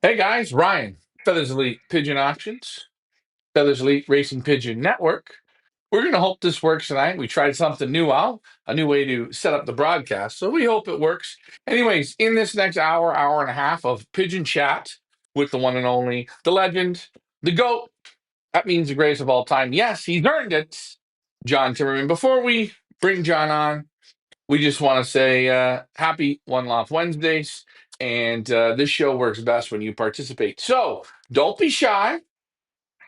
Hey guys, Ryan, Feathers Elite Pigeon Auctions, Feathers Elite Racing Pigeon Network. We're going to hope this works tonight. We tried something new out, a new way to set up the broadcast, so we hope it works. Anyways, in this next hour, hour and a half of pigeon chat with the one and only, the legend, the GOAT, that means the greatest of all time. Yes, he's earned it, John Timmerman. Before we bring John on, we just want to say happy One Loft Wednesdays. And this show works best when you participate. So don't be shy.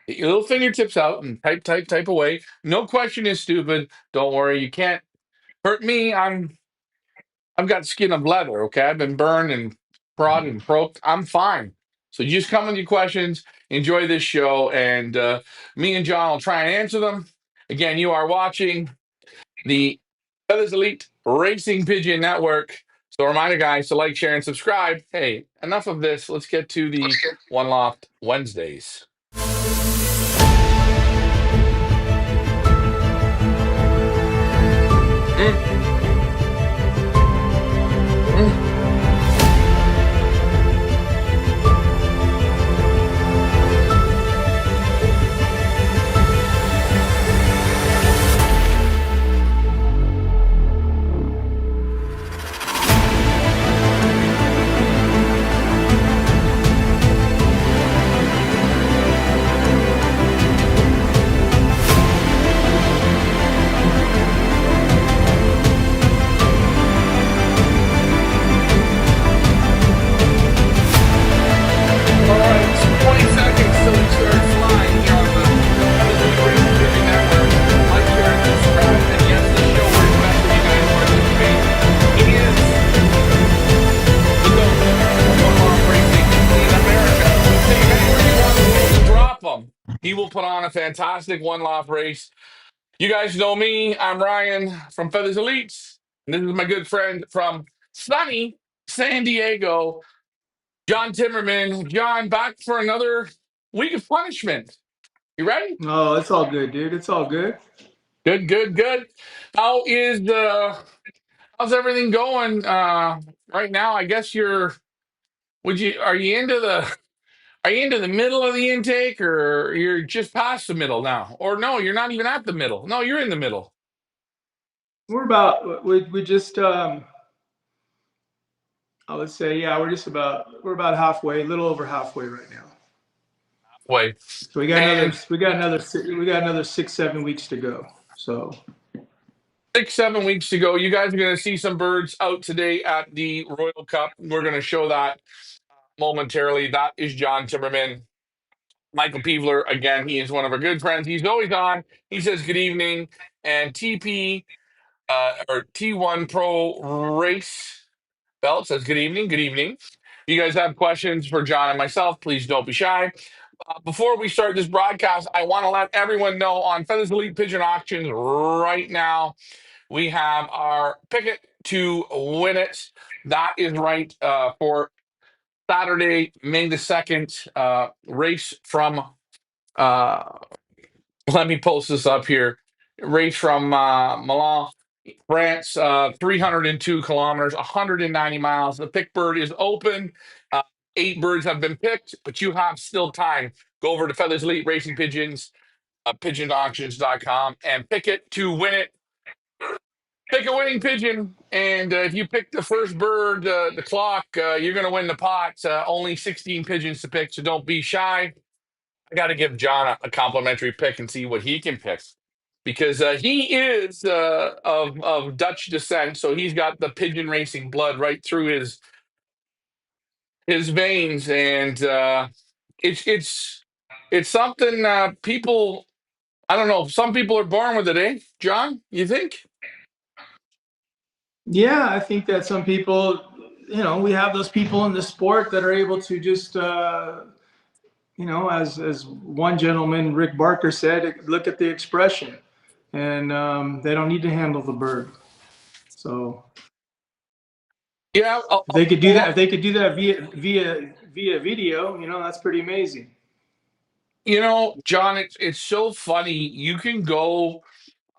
Get your little fingertips out and type away. No question is stupid. Don't worry. You can't hurt me. I've got skin of leather. Okay. I've been burned and prodded and poked. I'm fine. So just come with your questions. Enjoy this show. And me and John will try and answer them. Again, you are watching the Feathers Elite Racing Pigeon Network. So, a reminder, guys, to like, share, and subscribe. Hey, enough of this. Let's get to the One Loft Wednesdays. Mm, mm. All right, 20 seconds till we start flying here on the Feathers Elite Racing Pigeon Network. Like, share, and subscribe. And yes, this show works best when you guys participate. He is the GOAT of One Loft Racing in America. Take him anywhere you want to drop him. He will put on a fantastic One Loft race. You guys know me. I'm Ryan from Feathers Elites. And this is my good friend from sunny San Diego, John Timmerman. John, back for another week of punishment. You ready? Oh, it's all good, dude. It's all good. Good, good, good. How is how's everything going right now? I guess would you are you into the middle of the intake, or you're just past the middle now? Or no, you're not even at the middle. No, you're in the middle. We just I would say yeah, we're about halfway, a little over halfway right now. Wait. So And we got another 6 7 weeks to go. So 6 7 weeks to go. You guys are going to see some birds out today at the Royal Cup. We're going to show that momentarily. That is John Timmerman. Michael Peevler, again, he is one of our good friends. He's always on. He says good evening. And TP or T1 Pro Race Belt says good evening. Good evening. You guys have questions for John and myself, please don't be shy. Before we start this broadcast, I want to let everyone know on Feathers Elite Pigeon Auctions right now, we have our Picket to Win It. That is right for Saturday, May the 2nd, race from, uh, let me post this up here, race from Milan, France, 302 kilometers, 190 miles. The pick bird is open. Uh, 8 birds have been picked, but you have still time. Go over to Feathers Elite Racing Pigeons, pigeonauctions.com, and pick it to win it. Pick a winning pigeon, and if you pick the first bird, the clock, you're going to win the pot. Only 16 pigeons to pick, so don't be shy. I got to give John a complimentary pick and see what he can pick because he is of Dutch descent, so he's got the pigeon racing blood right through his veins, and it's something people. I don't know. Some people are born with it, eh, John? You think? yeah, I think that some people, we have those people in the sport that are able to just as one gentleman, Rick Barker said, look at the expression, and they don't need to handle the bird. So Yeah, if they could do that, if they could do that via video, that's pretty amazing. John, it's so funny. You can go,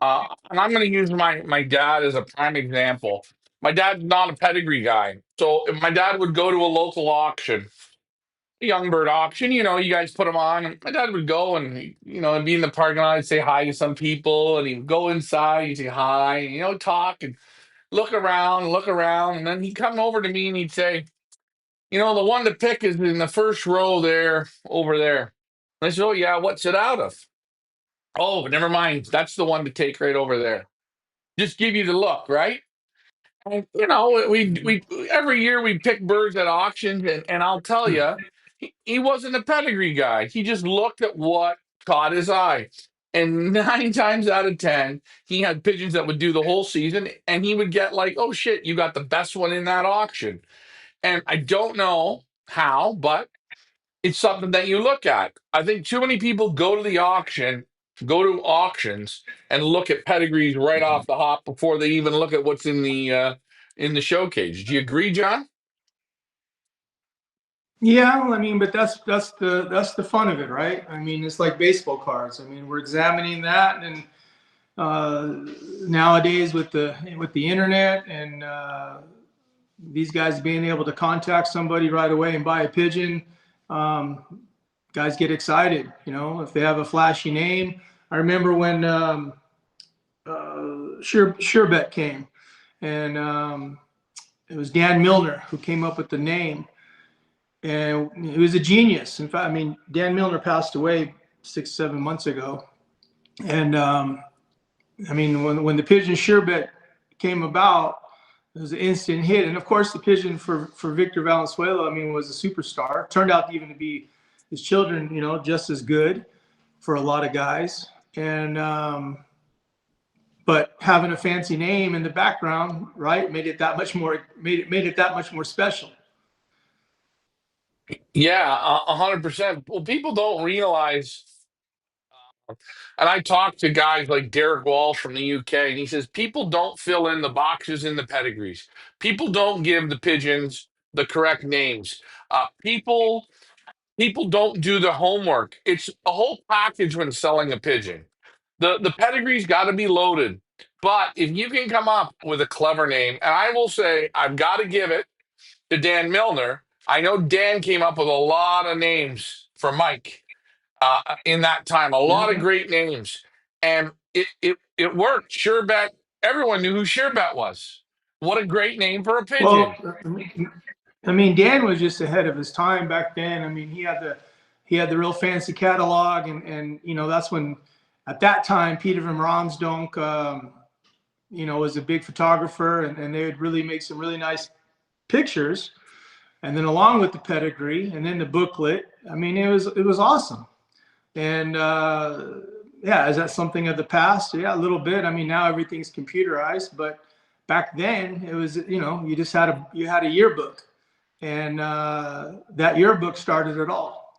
and I'm going to use my dad as a prime example. My dad's not a pedigree guy, so if my dad would go to a local auction, young bird auction. You guys put them on. And my dad would go and and be in the parking lot, say hi to some people, and he'd go inside, he'd say hi, and talk and look around, and then he'd come over to me and he'd say, the one to pick is in the first row there, over there. And I said, oh yeah, what's it out of? Oh, never mind. That's the one to take right over there. Just give you the look, right? And, we every year we pick birds at auctions, and I'll tell you, he wasn't a pedigree guy. He just looked at what caught his eye. And 9 times out of 10, he had pigeons that would do the whole season, and he would get like, oh shit, you got the best one in that auction. And I don't know how, but it's something that you look at. I think too many people go to auctions and look at pedigrees right off the hop before they even look at what's in the show cage. Do you agree, John? Yeah, well, I mean, but that's the fun of it, right? I mean, it's like baseball cards. I mean, we're examining that, and nowadays with the internet and these guys being able to contact somebody right away and buy a pigeon, guys get excited. If they have a flashy name. I remember when Sherbet came, and it was Dan Milner who came up with the name, and he was a genius. In fact, I mean, Dan Milner passed away 6, 7 months ago, and I mean, when the pigeon Sherbet came about, it was an instant hit. And of course, the pigeon for Victor Valenzuela, I mean, was a superstar. Turned out even to be his children, just as good for a lot of guys. And but having a fancy name in the background, right, made it that much more special. Yeah, 100%. Well, people don't realize, and I talk to guys like Derek Walsh from the UK, and he says people don't fill in the boxes in the pedigrees. People don't give the pigeons the correct names. People don't do the homework. It's a whole package when selling a pigeon. The pedigree's got to be loaded. But if you can come up with a clever name, and I will say I've got to give it to Dan Milner. I know Dan came up with a lot of names for Mike in that time, a lot of Yeah. great names, and it worked. Sherbet, everyone knew who Sherbet was. What a great name for a Well, pigeon. I mean, Dan was just ahead of his time back then. I mean, he had the real fancy catalog, and that's when, at that time, Peter van Ramsdonk, was a big photographer, and they would really make some really nice pictures. And then along with the pedigree, and then the booklet. I mean, it was awesome. And yeah, is that something of the past? Yeah, a little bit. I mean, now everything's computerized, but back then it was, you had a yearbook, and that yearbook started it all.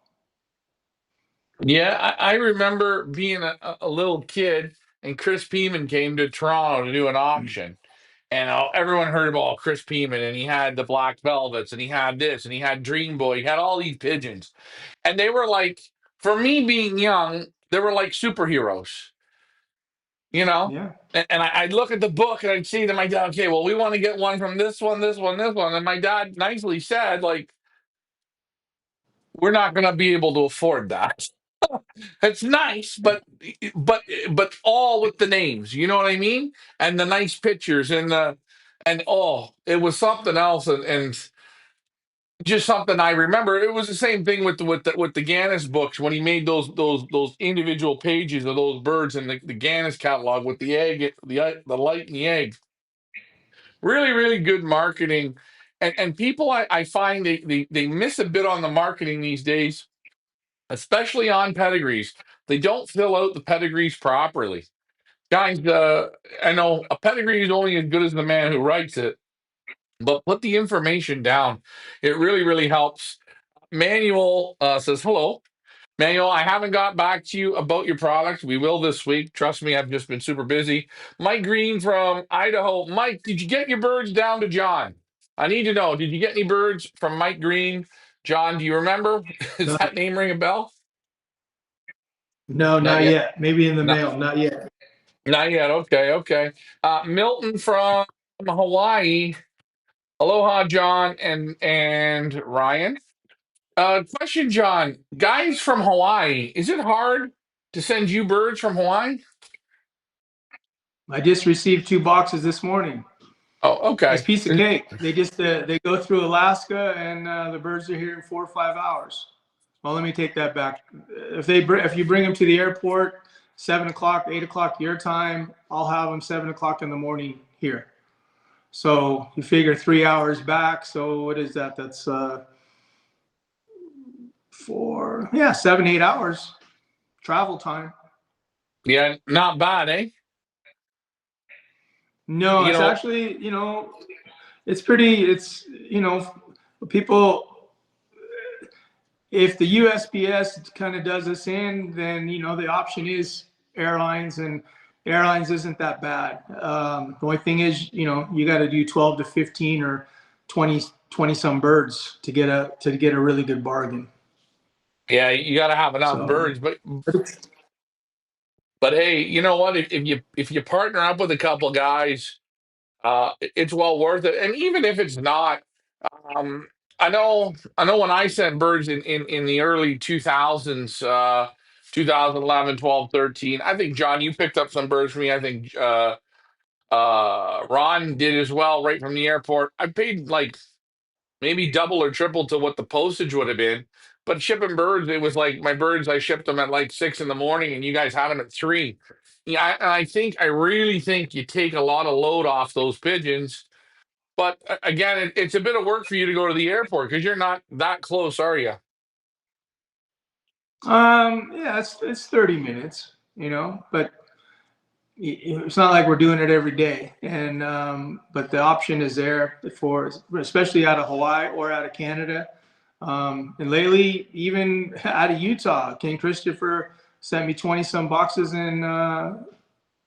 Yeah, I remember being a little kid, and Chris Peeman came to Toronto to do an auction. And everyone heard about Chris Peeman, and he had the Black Velvets, and he had this, and he had Dream Boy, he had all these pigeons. And they were like, for me being young, they were like superheroes, you know? Yeah. And I'd look at the book and I'd see that my dad, okay, well, we want to get one from this one, this one, this one. And my dad nicely said, like, we're not going to be able to afford that. It's nice, but all with the names, you know what I mean? And the nice pictures and oh, it was something else, and just something I remember. It was the same thing with the Gannis books when he made those individual pages of those birds in the Gannis catalog with the egg, the light and the egg. Really, really good marketing, and people I find they miss a bit on the marketing these days, especially on pedigrees. They don't fill out the pedigrees properly. Guys, I know a pedigree is only as good as the man who writes it, but put the information down. It really, really helps. Manuel says, hello. Manuel, I haven't got back to you about your product. We will this week. Trust me, I've just been super busy. Mike Green from Idaho. Mike, did you get your birds down to John? I need to know. Did you get any birds from Mike Green? John, do you remember? Does Uh, that name ring a bell? no, Not not yet. yet. Maybe in the No, mail. Not yet. not yet. Okay, okay. Milton from Hawaii. Aloha, John and Ryan. Question, John. Guys from Hawaii, is it hard to send you birds from Hawaii? I just received 2 boxes this morning. Oh, It's a okay. piece of cake. They just they go through Alaska, and the birds are here in 4 or 5 hours. Well, let me take that back. If you bring them to the airport 7 o'clock, 8 o'clock your time, I'll have them 7 o'clock in the morning here. So you figure 3 hours back. So what is that? That's four, yeah, 7, 8 hours travel time. Yeah, not bad, eh? No, You it's know, actually, it's pretty, people, if the USPS kind of does us in, then, the option is airlines, and airlines isn't that bad. The only thing is, you got to do 12 to 15 or 20 some birds to get a really good bargain. yeah, you got to have enough So, birds, but hey, you know what? If you partner up with a couple guys, it's well worth it. And even if it's not, um, I know when I sent birds in the early 2000s, 2011, 12, 13. I think John, you picked up some birds for me. I think Ron did as well, right from the airport. I paid like maybe double or triple to what the postage would have been. But shipping birds, it was like my birds, I shipped them at like 6 in the morning and you guys had them at 3. Yeah, I really think you take a lot of load off those pigeons. But again, it's a bit of work for you to go to the airport because you're not that close, are you? yeah, it's 30 minutes, but it's not like we're doing it every day. And but the option is there for, especially out of Hawaii or out of Canada. And lately, even out of Utah, King Christopher sent me 20 some boxes, and I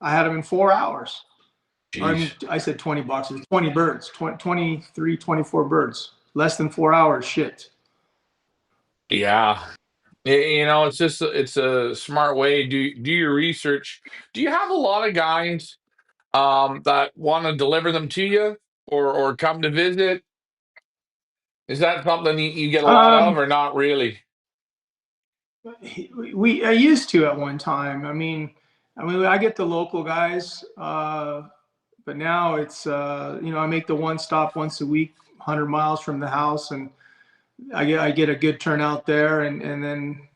had them in 4 hours. Or I mean, Jeez. I said 20 boxes, 20 birds, 20, 23, 24 birds, less than 4 hours shipped. Yeah. It's just it's a smart way. Do your research. Do you have a lot of guys that want to deliver them to you or come to visit? Is that something you get a lot of Um, or not really? I used to at one time. I mean, I get the local guys, but now it's I make the one stop once a week, 100 miles from the house, and I get a good turnout there, and then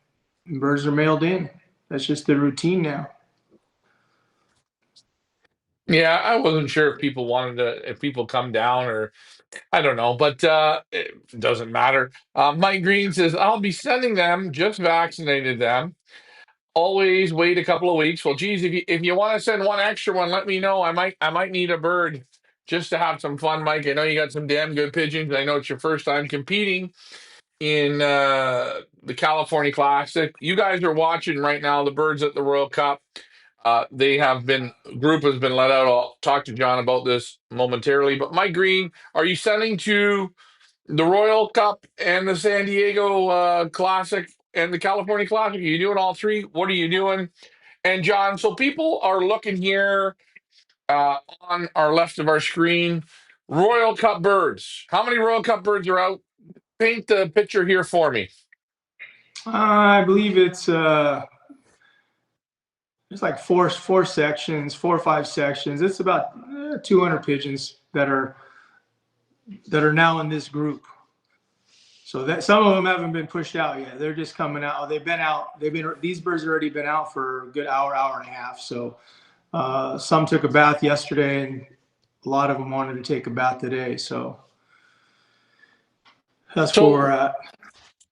birds are mailed in. That's just the routine now. Yeah, I wasn't sure if people come down or I don't know, but it doesn't matter. Mike Green says, I'll be sending them, just vaccinated them. Always wait a couple of weeks. Well, geez, if you want to send one extra one, let me know. I might need a bird just to have some fun, Mike. I know you got some damn good pigeons. I know it's your first time competing in the California Classic. You guys are watching right now the birds at the Royal Cup. They have been Group has been let out. I'll talk to John about this momentarily. But Mike Green, are you sending to the Royal Cup and the San Diego Classic and the California Classic? Are you doing all three? What are you doing? And John, so people are looking here on our left of our screen. Royal Cup birds. How many Royal Cup birds are out? Paint the picture here for me. I believe it's like four sections, 4 or 5 sections. It's about 200 pigeons that are now in this group. So that some of them haven't been pushed out yet. They're just coming out. They've been out. These birds have already been out for a good hour, hour and a half. So some took a bath yesterday, and a lot of them wanted to take a bath today. So that's where we're So at.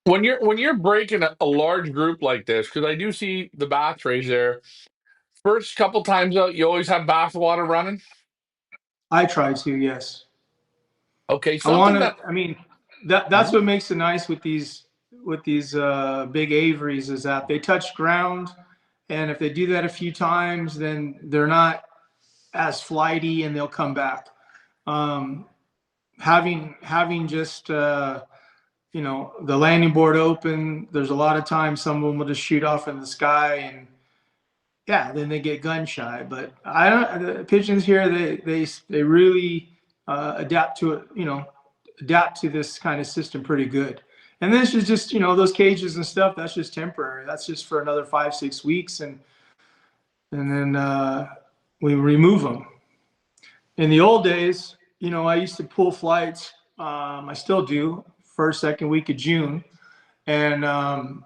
when you're breaking a large group like this, because I do see the bath trays there. First couple times out, you always have bath water running. I try to, yes. Okay, I want something to. that. I mean, that's Mhm. what makes it nice with these big aviaries is that they touch ground, and if they do that a few times, then they're not as flighty, and they'll come back. Um, having just the landing board open, there's a lot of times some of them will just shoot off in the sky, and yeah, then they get gun shy. But I don't. The pigeons here, they really adapt to it. Adapt to this kind of system pretty good. And this is just, those cages and stuff. That's just temporary. That's just for another 5, 6 weeks, and then we remove them. In the old days, I used to pull flights. I still do, first, second week of June, and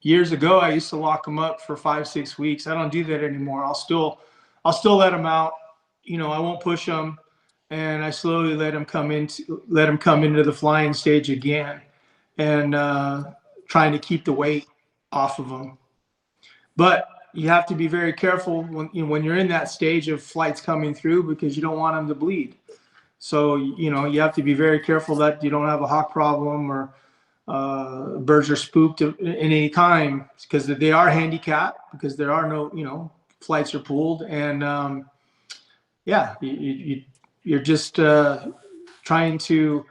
years ago I used to lock them up for 5, 6 weeks. I don't do that anymore. I'll still let them out. I won't push them, and I slowly let them come into the flying stage again, and trying to keep the weight off of them. But you have to be very careful when you're in that stage of flights coming through, because you don't want them to bleed. So you have to be very careful that you don't have a hawk problem, or birds are spooked in any time, because they are handicapped, because there are no, flights are pooled, and yeah, you're just trying to.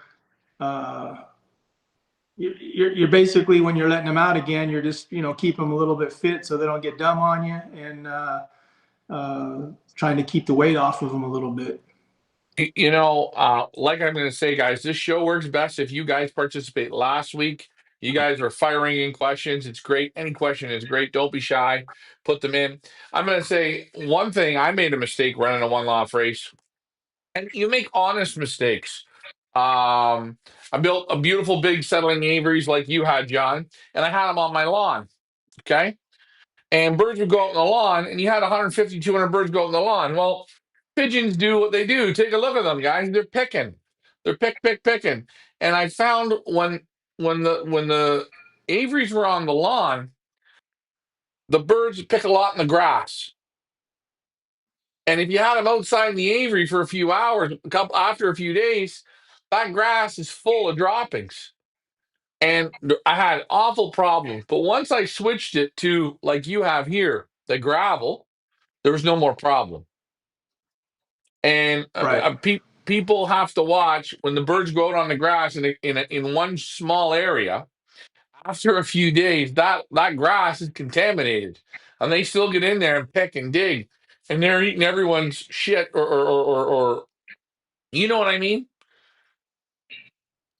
Uh, you're basically, when you're letting them out again, you're just keep them a little bit fit so they don't get dumb on you, and trying to keep the weight off of them a little bit. Like I'm going to say, guys, this show works best if you guys participate. Last week, you guys are firing in questions. It's great. Any question is great. Don't be shy. Put them in. I'm going to say one thing. I made a mistake running a one loft race, and you make honest mistakes. I built a beautiful big settling aviaries like you had, John, and I had them on my lawn. Okay. And birds would go out in the lawn, and you had 150, 200 birds go out in the lawn. Well, pigeons do what they do. Take a look at them, guys. They're picking. They're picking. And I found when the aviaries were on the lawn, the birds pick a lot in the grass. And if you had them outside in the aviary for a few hours, after a few days, that grass is full of droppings. And I had awful problems. But once I switched it to, like you have here, the gravel, there was no more problem. And Right. people have to watch when the birds go out on the grass in one small area. After a few days, that grass is contaminated, and they still get in there and pick and dig, and they're eating everyone's shit, or you know what I mean?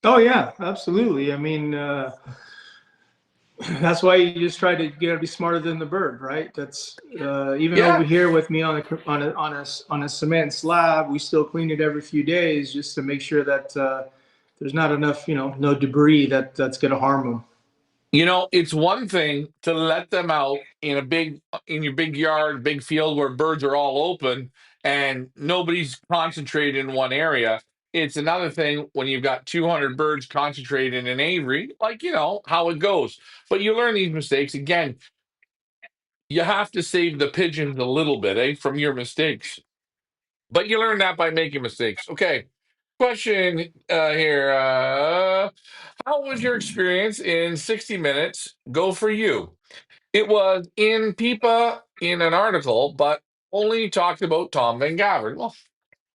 Oh yeah, absolutely. I mean, that's why you just try to get to be smarter than the bird, right? That's even over Yeah. here with me on a cement slab. We still clean it every few days, just to make sure that there's not enough, no debris that's going to harm them. It's one thing to let them out in your big yard, big field where birds are all open and nobody's concentrated in one area. It's another thing when you've got 200 birds concentrated in an aviary, like how it goes. But you learn these mistakes. Again, you have to save the pigeons a little bit, from your mistakes. But you learn that by making mistakes. Okay. Question here. How was your experience in 60 Minutes? Go for you. It was in PIPA in an article, but only talked about Tom Van Gavin. Well,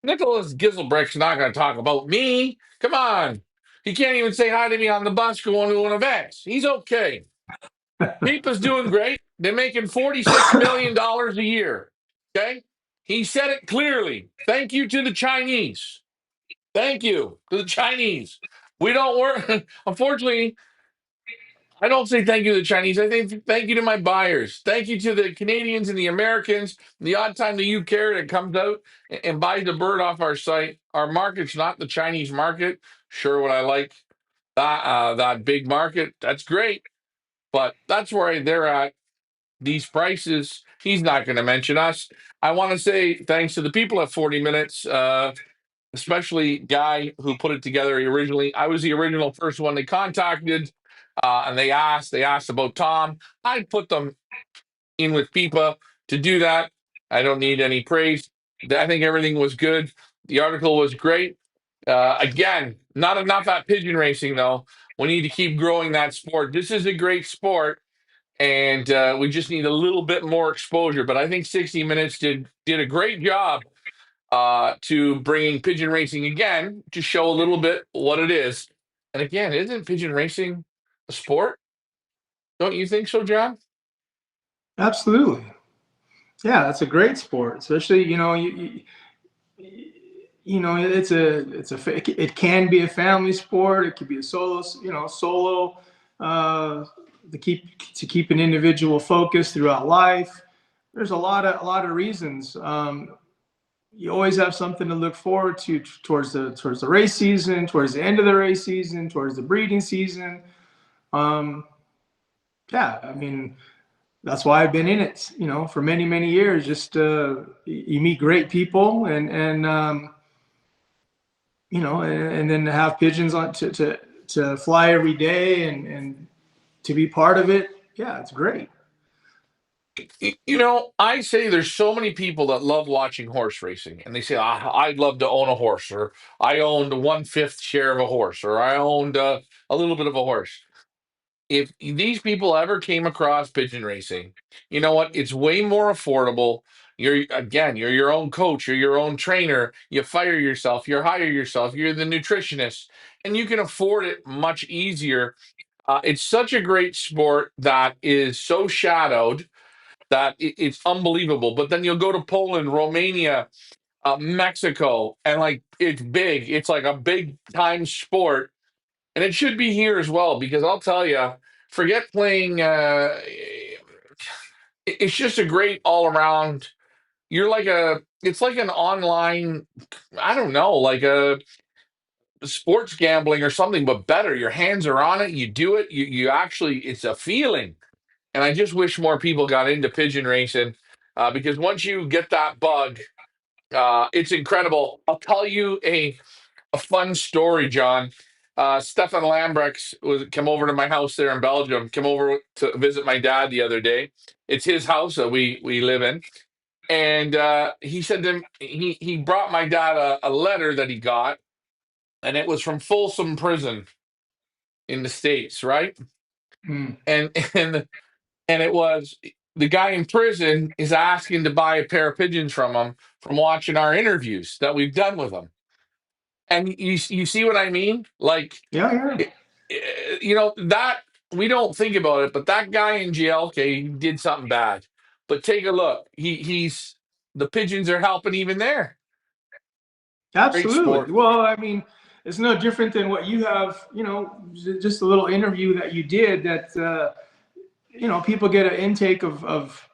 Nicholas Giselbrecht's not going to talk about me. Come on. He can't even say hi to me on the bus going to an event. He's okay. PIPA's doing great. They're making $46 million a year. Okay. He said it clearly. Thank you to the Chinese. Thank you to the Chinese. We don't work. Unfortunately, I don't say thank you to the Chinese. I think thank you to my buyers. Thank you to the Canadians and the Americans. The odd time the UK that comes out and buys the bird off our site. Our market's not the Chinese market. Sure, what I like that big market. That's great, but that's where they're at. These prices. He's not going to mention us. I want to say thanks to the people at 40 Minutes. Especially Guy who put it together originally. I was the original first one they contacted, and they asked about Tom. I put them in with Pipa to do that. I don't need any praise. I think everything was good. The article was great. Again, not enough at pigeon racing though. We need to keep growing that sport. This is a great sport, and we just need a little bit more exposure. But I think 60 Minutes did a great job to bringing pigeon racing again to show a little bit what it is. And again, isn't pigeon racing a sport? Don't you think so, John? Absolutely. Yeah, that's a great sport, especially it can be a family sport. It could be a solo uh, to keep an individual focused throughout life. There's a lot of reasons. You always have something to look forward to towards the race season, towards the end of the race season, towards the breeding season. Um, yeah, I mean, that's why I've been in it, for many, many years. Just you meet great people, and then to have pigeons on to fly every day and to be part of it. Yeah, it's great. I say there's so many people that love watching horse racing, and they say, I'd love to own a horse, or I owned 1/5 share of a horse, or I owned a little bit of a horse. If these people ever came across pigeon racing, you know what? It's way more affordable. You're your own coach, you're your own trainer. You fire yourself, you hire yourself, you're the nutritionist, and you can afford it much easier. It's such a great sport that is so shadowed that it's unbelievable. But then you'll go to Poland, Romania, Mexico, and like it's big. It's like a big time sport, and it should be here as well because I'll tell you, forget playing. It's just a great all around. It's like an online. I don't know, like a sports gambling or something, but better. Your hands are on it. You do it. You actually, it's a feeling. And I just wish more people got into pigeon racing because once you get that bug, it's incredible. I'll tell you a fun story, John. Stefan Lambrechts was come over to my house there in Belgium. Came over to visit my dad the other day. It's his house that we live in, and he said to him, he brought my dad a letter that he got, and it was from Folsom Prison in the States, right? Mm. And and it was the guy in prison is asking to buy a pair of pigeons from him from watching our interviews that we've done with him. And you see what I mean? Like, Yeah, yeah, that we don't think about it, but that guy in jail, okay, he did something bad. But take a look. He's the pigeons are helping even there. Great absolutely. sport. Well, I mean, it's no different than what you have. Just a little interview that you did that people get an intake of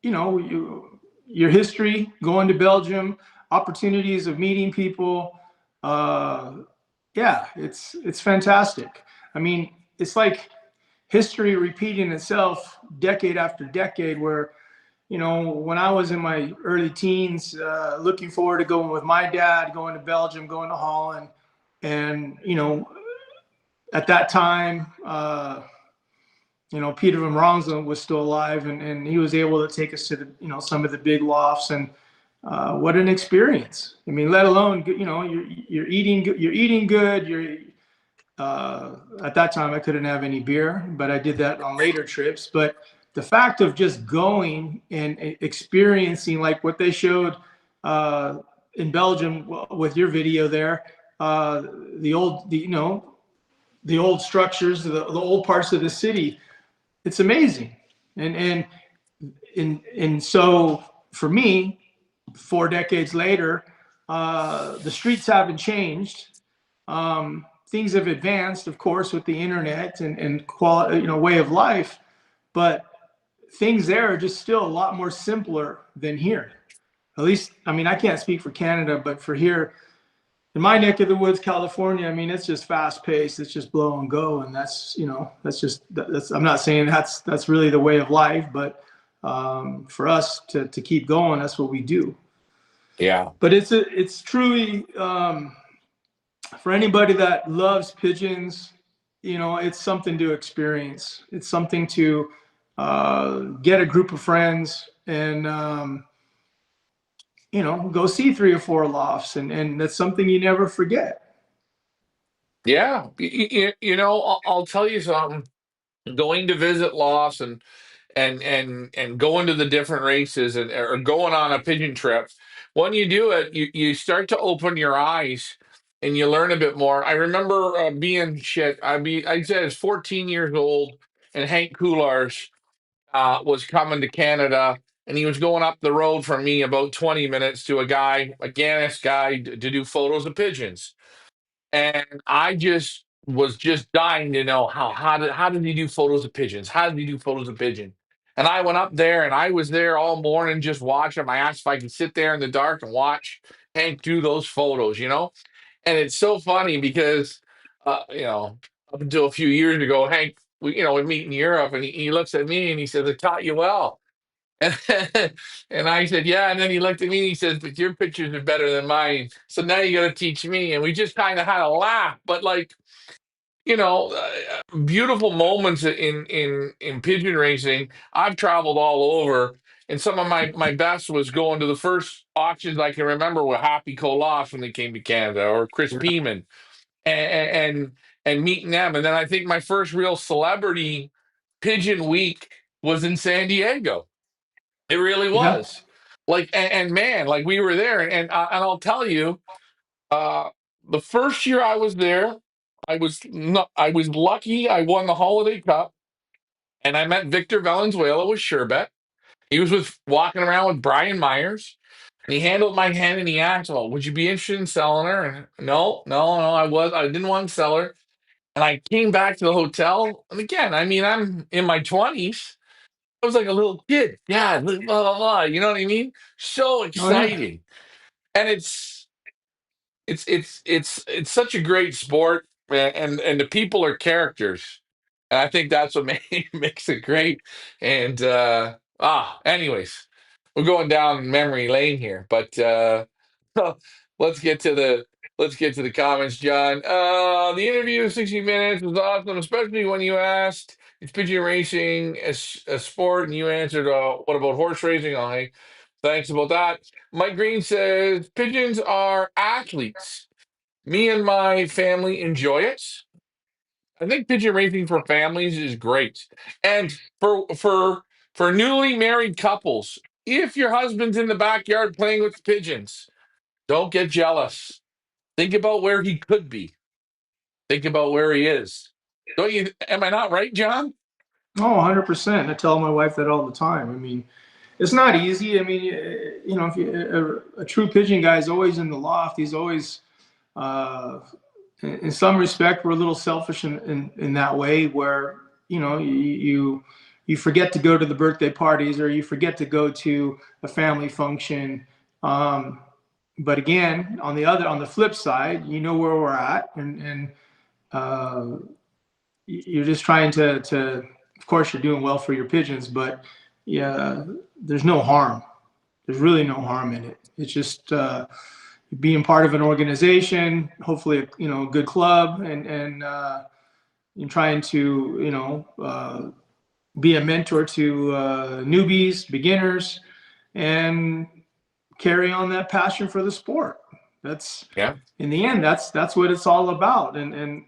your history, going to Belgium, opportunities of meeting people. Uh, yeah, it's fantastic. I mean, it's like history repeating itself decade after decade. Where when I was in my early teens, looking forward to going with my dad, going to Belgium, going to Holland, and at that time. Peter Van Ronsen was still alive, and he was able to take us to some of the big lofts, and what an experience. I mean, let alone you're eating good. At that time I couldn't have any beer, but I did that on later trips. But the fact of just going and experiencing like what they showed in Belgium with your video there, uh, the old the old structures, the old parts of the city, it's amazing. And so for me, 4 decades later, the streets haven't changed. Things have advanced, of course, with the internet and quality, way of life, but things there are just still a lot more simpler than here. At least, I mean, I can't speak for Canada, but for here in my neck of the woods, California, I mean, it's just fast paced. It's just blow and go, and that's. I'm not saying that's really the way of life, but for us to keep going, that's what we do. Yeah. But it's truly for anybody that loves pigeons, it's something to experience. It's something to get a group of friends and go see 3 or 4 lofts, and that's something you never forget. Yeah. I'll tell you something. Going to visit Lost and going to the different races and or going on a pigeon trip. When you do it, you start to open your eyes and you learn a bit more. I remember being shit. I said I was 14 years old, and Hank Coulars was coming to Canada, and he was going up the road from me about 20 minutes to a guy, a Gannis guy, to do photos of pigeons. And I just was just dying to know how did he do photos of pigeons? How did he do photos of pigeon? And I went up there and I was there all morning just watching him. I asked if I could sit there in the dark and watch Hank do those photos. And it's so funny because, up until a few years ago, Hank, we meet in Europe, and he looks at me and he says, "I taught you well." And, and I said, "Yeah." And then he looked at me and he says, "But your pictures are better than mine. So now you got to teach me." And we just kind of had a laugh. But like, beautiful moments in pigeon racing. I've traveled all over, and some of my best was going to the first auctions I can remember with Happy Loft when they came to Canada, or Chris Yeah. Peeman, and and meeting them. And then I think my first real celebrity pigeon week was in San Diego. It really Yeah. was. Like, and man, like we were there, and I'll tell you, uh, the first year I was there, I was lucky. I won the Holiday Cup, and I met Victor Valenzuela with Sherbet. He was with walking around with Brian Myers, and he handled my hand and he asked, "Well, would you be interested in selling her?" And no, no, no, I didn't want to sell her. And I came back to the hotel, and again, I mean, I'm in my 20s. I was like a little kid. Yeah, blah, blah, blah. You know what I mean? So Oh yeah. exciting. And it's such a great sport, and the people are characters, and I think that's what makes it great. And anyways, we're going down memory lane here, but let's get to the let's get to the comments, John. The interview of 60 minutes was awesome, especially when you asked, "Is pigeon racing a sport?" and you answered, "What about horse racing?" Oh, hey, thanks about that. Mike Green says pigeons are athletes. Me and my family enjoy it. I think pigeon racing for families is great. And for newly married couples, if your husband's in the backyard playing with pigeons, don't get jealous. Think about where he could be. Think about where he is. Don't you am I not right, John? Oh, 100%. I tell my wife that all the time. I mean, it's not easy. I mean, if a true pigeon guy is always in the loft. He's always, uh, in some respect, we're a little selfish in that way, where you forget to go to the birthday parties, or you forget to go to a family function. Um, but again, on the flip side, you know where we're at, and uh, you're just trying to. Of course, you're doing well for your pigeons, but yeah, there's no harm. There's really no harm in it. It's just being part of an organization, hopefully, a good club, and trying to, be a mentor to newbies, beginners, and carry on that passion for the sport. That's Yeah. In the end, that's what it's all about. And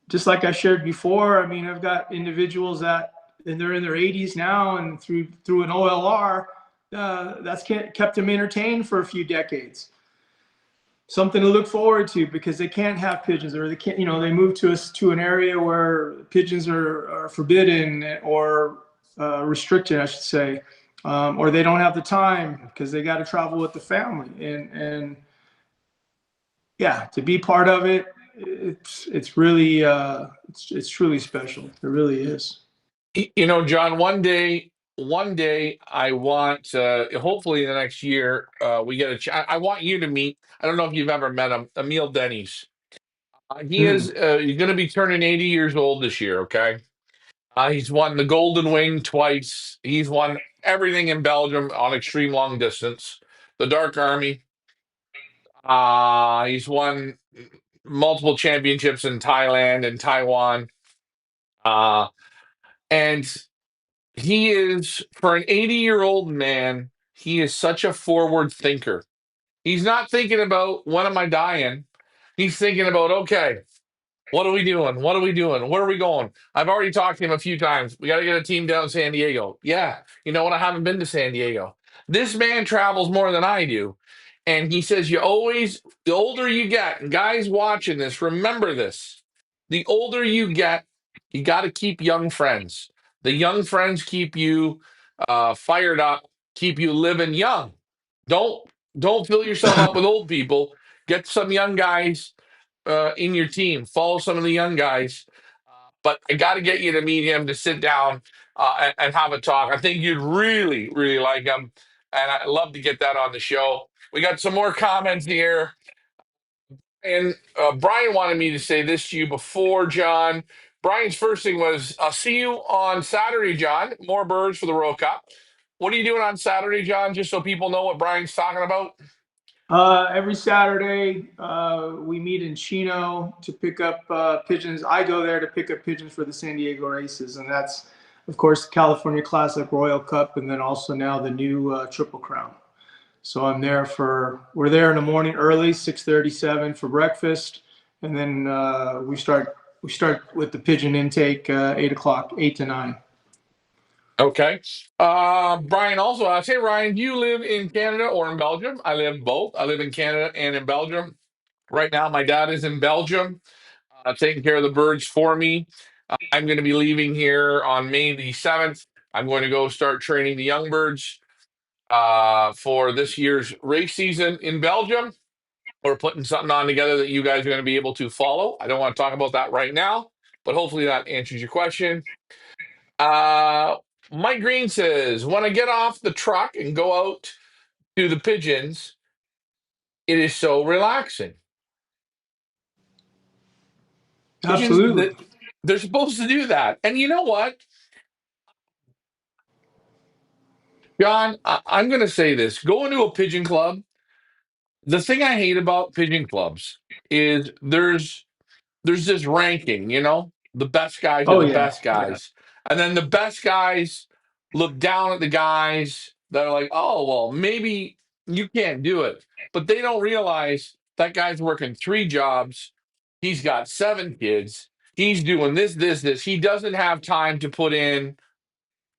just like I shared before, I mean, I've got individuals and they're in their 80s now, and through an OLR, that's kept them entertained for a few decades. Something to look forward to, because they can't have pigeons, or they can't, they move to an area where pigeons are forbidden, or restricted, I should say, or they don't have the time because they got to travel with the family, and yeah, to be part of it, it's really it's truly special. It really is. John, one day I want, hopefully in the next year, we get I want you to meet. I don't know if you've ever met him, Emil Denny's. Mm. He's going to be turning 80 years old this year. Okay. He's won the Golden Wing twice. He's won everything in Belgium on extreme long distance. The Dark Army. He's won multiple championships in Thailand and Taiwan. Uh, and he is, for an 80-year-old man, he is such a forward thinker. He's not thinking about, when am I dying? He's thinking about, okay, what are we doing? What are we doing? Where are we going? I've already talked to him a few times. We got to get a team down in San Diego. Yeah. You know what? I haven't been to San Diego. This man travels more than I do. And he says, the older you get, and guys watching this, remember this. The older you get, you got to keep young friends. The young friends keep you. fired up, keep you living young. Don't don't fill yourself up with old people. Get some young guys in your team. Follow some of the young guys. But I got to get you to meet him to sit down and have a talk. I think you'd really, really like him, and I'd love to get that on the show. We got some more comments here. And Brian wanted me to say this to you before, John. Brian's first thing was, I'll see you on Saturday, John. More birds for the World Cup. What are you doing on Saturday, John? Just so people know what Brian's talking about. Every Saturday, we meet in Chino to pick up pigeons. I go there to pick up pigeons for the San Diego races, and that's, of course, the California Classic Royal Cup, and then also now the new Triple Crown. So we're there in the morning early, 6:37 for breakfast, and then we start with the pigeon intake 8 o'clock, 8 to 9. Okay. Brian also asked, hey, Ryan, do you live in Canada or in Belgium? I live both. I live in Canada and in Belgium. Right now, my dad is in Belgium, taking care of the birds for me. I'm going to be leaving here on May the 7th. I'm going to go start training the young birds for this year's race season in Belgium. We're putting something on together that you guys are going to be able to follow. I don't want to talk about that right now, but hopefully that answers your question. Uh, Mike Green says, when I get off the truck and go out to the pigeons, it is so relaxing. Pigeons, Absolutely. they're supposed to do that. And you know what, John, I'm going to say this. Going to a pigeon club, the thing I hate about pigeon clubs is there's this ranking, the best guys are Oh the yeah, best yeah. guys. And then the best guys look down at the guys that are like, oh, well, maybe you can't do it. But they don't realize that guy's working three jobs. He's got seven kids. He's doing this. He doesn't have time to put in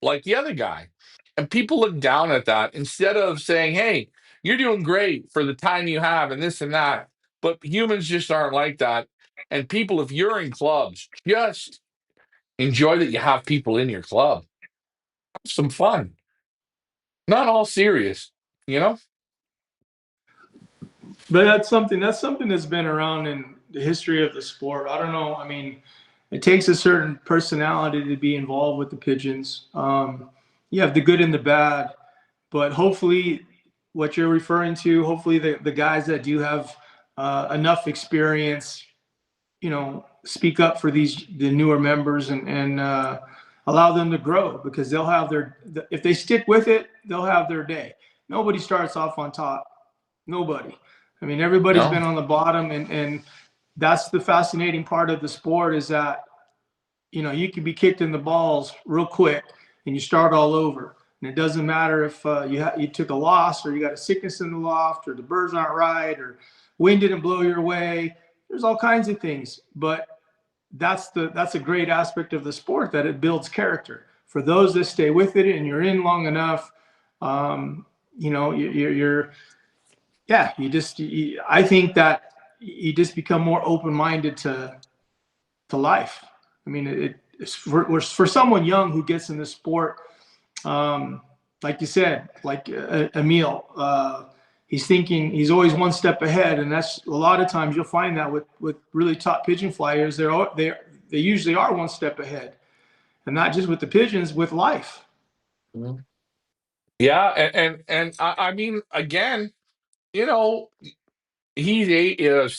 like the other guy. And people look down at that instead of saying, hey, you're doing great for the time you have and this and that. But humans just aren't like that. And people, if you're in clubs, just enjoy that you have people in your club. Have some fun. Not all serious, you know? But that's something that's been around in the history of the sport. I don't know. I mean, it takes a certain personality to be involved with the pigeons. You have the good and the bad, but hopefully, what you're referring to, hopefully the guys that do have enough experience, speak up for the newer members and allow them to grow because they'll have if they stick with it, they'll have their day. Nobody starts off on top. Nobody. I mean, everybody's No. been on the bottom, and that's the fascinating part of the sport is that you can be kicked in the balls real quick and you start all over. And it doesn't matter if you took a loss or you got a sickness in the loft or the birds aren't right or wind didn't blow your way. There's all kinds of things, but that's a great aspect of the sport that it builds character for those that stay with it and you're in long enough. You're yeah, I think that you just become more open-minded to life. I mean, it's for someone young who gets in the sport, like you said, like Emil, he's always one step ahead, and that's a lot of times you'll find that with really top pigeon flyers, they usually are one step ahead, and not just with the pigeons, with life. Mhm. Yeah, and I mean, again, you know, he was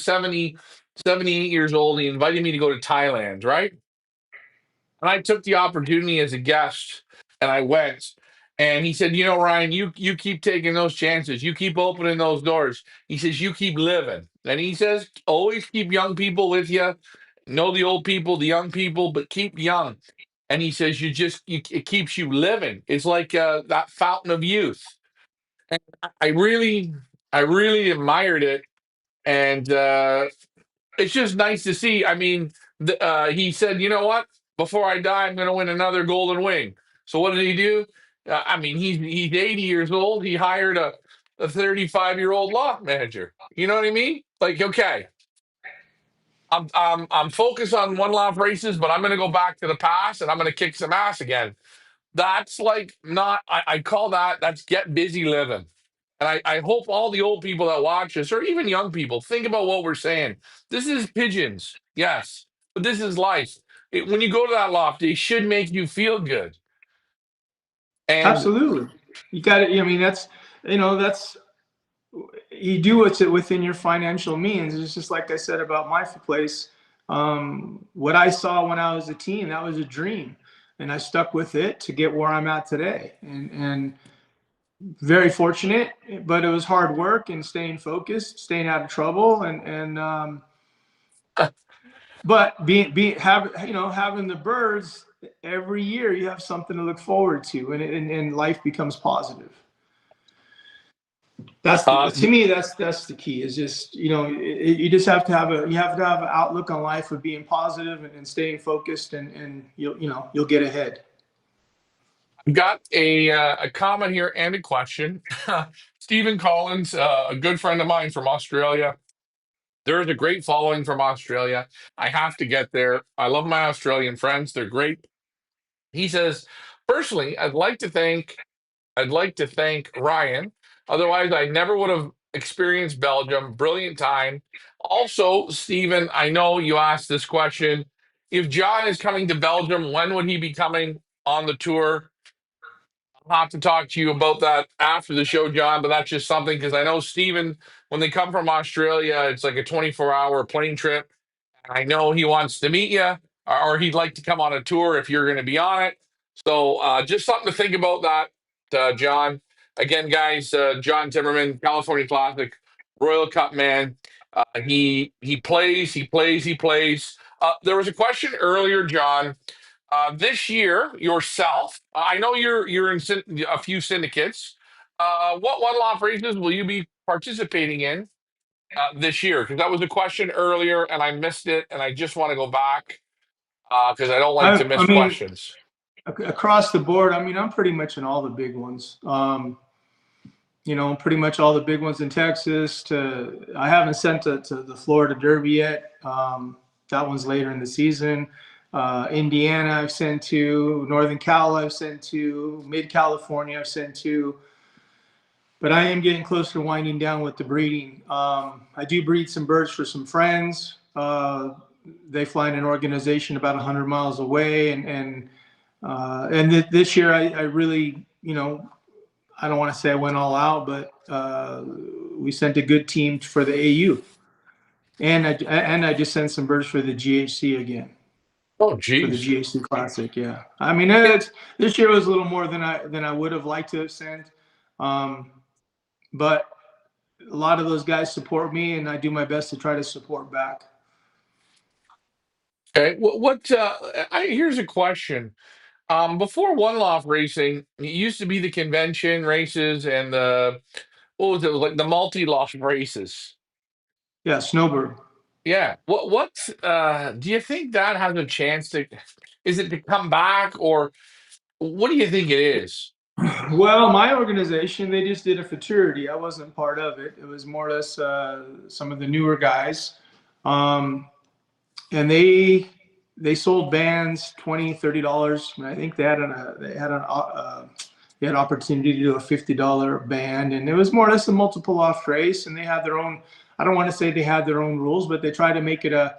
78 years old. He invited me to go to Thailand, right? And I took the opportunity as a guest and I went. And he said, Ryan, you keep taking those chances. You keep opening those doors. He says, you keep living. And he says, always keep young people with you. Know the old people, the young people, but keep young. And he says, it keeps you living. It's like that fountain of youth. And I really admired it. And it's just nice to see. I mean, he said, you know what? Before I die, I'm going to win another golden wing. So what did he do? I mean, he's 80 years old. He hired a 35-year-old loft manager. You know what I mean? Like, okay, I'm focused on one loft races, but I'm going to go back to the past and I'm going to kick some ass again. That's like not, I call that's get busy living. And I hope all the old people that watch us, or even young people, think about what we're saying. This is pigeons, yes, but this is life. When you go to that loft, it should make you feel good. And Absolutely. You got to, I mean, that's, you do what's within your financial means. It's just like I said about my place. What I saw when I was a teen, that was a dream. And I stuck with it to get where I'm at today. And very fortunate, but it was hard work and staying focused, staying out of trouble, and but having the birds every year, you have something to look forward to, and life becomes positive. That's uh, to me, that's the key. Is just you just have to have an outlook on life of being positive and staying focused, and you'll get ahead. got a comment here and a question. Stephen Collins, a good friend of mine from Australia. There is a great following from Australia. I have to get there. I love my Australian friends. They're great. He says, personally, I'd like to thank Ryan. Otherwise, I never would have experienced Belgium. Brilliant time. Also, Stephen, I know you asked this question. If John is coming to Belgium, when would he be coming on the tour? I'll have to talk to you about that after the show, John, but that's just something because I know Stephen, when they come from Australia, it's like a 24-hour plane trip. I know he wants to meet you, or he'd like to come on a tour if you're going to be on it. So just something to think about that, John. Again, guys, John Timmerman, California Classic, Royal Cup man. He plays, he plays, he plays. There was a question earlier, John. This year, yourself, I know you're in a few syndicates. What one law races will you be participating in this year? Because that was a question earlier and I missed it, and I just want to go back because I don't like to I miss mean, questions. across the board, I mean, I'm pretty much in all the big ones. Pretty much all the big ones in Texas. I haven't sent to the Florida Derby yet. That one's later in the season. Indiana, I've sent to. Northern Cal, I've sent to. Mid California, I've sent to. But I am getting close to winding down with the breeding. I do breed some birds for some friends. They fly in an organization about 100 miles away, and this year I really, I don't want to say I went all out, but we sent a good team for the AU, and I just sent some birds for the GHC again, Oh, for the geez. GHC Classic. Yeah, I mean, Yeah. this year was a little more than I would have liked to have sent, um, but a lot of those guys support me, and I do my best to try to support back. Okay. Here's a question. Before one off racing, it used to be the convention races and the what was it like the multi loft races. Yeah, Snowbird. Yeah. What do you think that has a chance to? Is it to come back, or what do you think it is? Well, my organization, they just did a fraternity. I wasn't part of it. It was more or less some of the newer guys. Um, and they sold bands $20, $30. I think they had an opportunity to do a $50 band, and it was more or less a multiple off race. And they had their own. I don't want to say they had their own rules, but they tried to make it a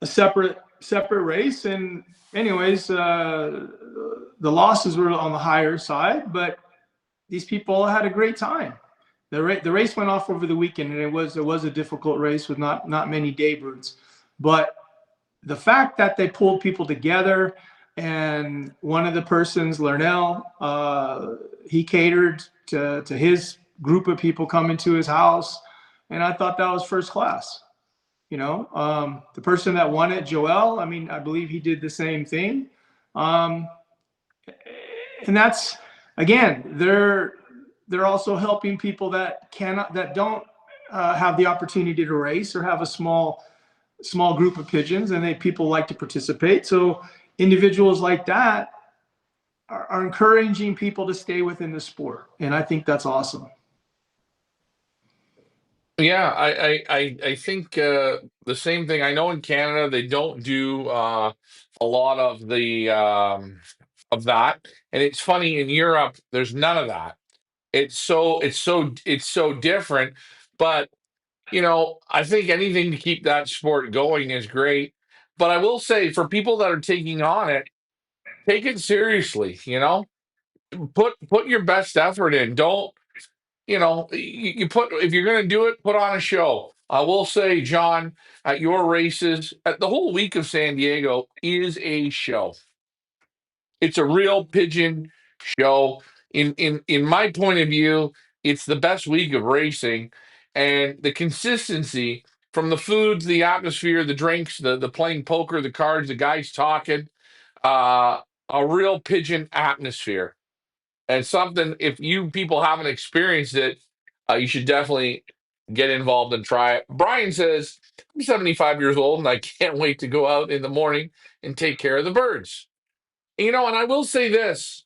separate race. And anyways, the losses were on the higher side, but these people had a great time. The race went off over the weekend, and it was a difficult race with not many daybirds, but the fact that they pulled people together, and one of the persons, Lernell, he catered to his group of people coming to his house, and I thought that was first class. The person that won it, Joel, I mean, I believe he did the same thing. Um, and that's, again, they're also helping people that don't have the opportunity to race or have a small group of pigeons, and people like to participate. So individuals like that are encouraging people to stay within the sport, and I think that's awesome. Yeah, I think the same thing. I know in Canada they don't do a lot of the of that. And it's funny, in Europe, there's none of that. It's so different. But I think anything to keep that sport going is great. But I will say, for people that are taking on it, take it seriously. Put your best effort in. Don't you put if you're going to do it, put on a show. I will say, John, at your races, the whole week of San Diego is a show. It's a real pigeon show. In my point of view, it's the best week of racing, and the consistency from the foods, the atmosphere, the drinks, the playing poker, the cards, the guys talking, uh, a real pigeon atmosphere, and something. If you people haven't experienced it, you should definitely get involved and try it. Brian says, "I'm 75 years old, and I can't wait to go out in the morning and take care of the birds." And I will say this: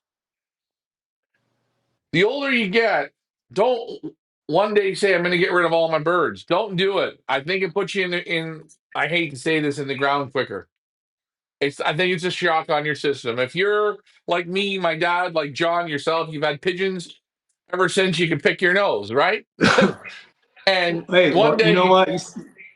the older you get, don't one day say, "I'm going to get rid of all my birds." Don't do it. I think it puts you in. I hate to say this, in the ground quicker. I think it's a shock on your system. If you're like me, my dad, like John, yourself, you've had pigeons ever since you could pick your nose, right? And Hey, one well, you day know what?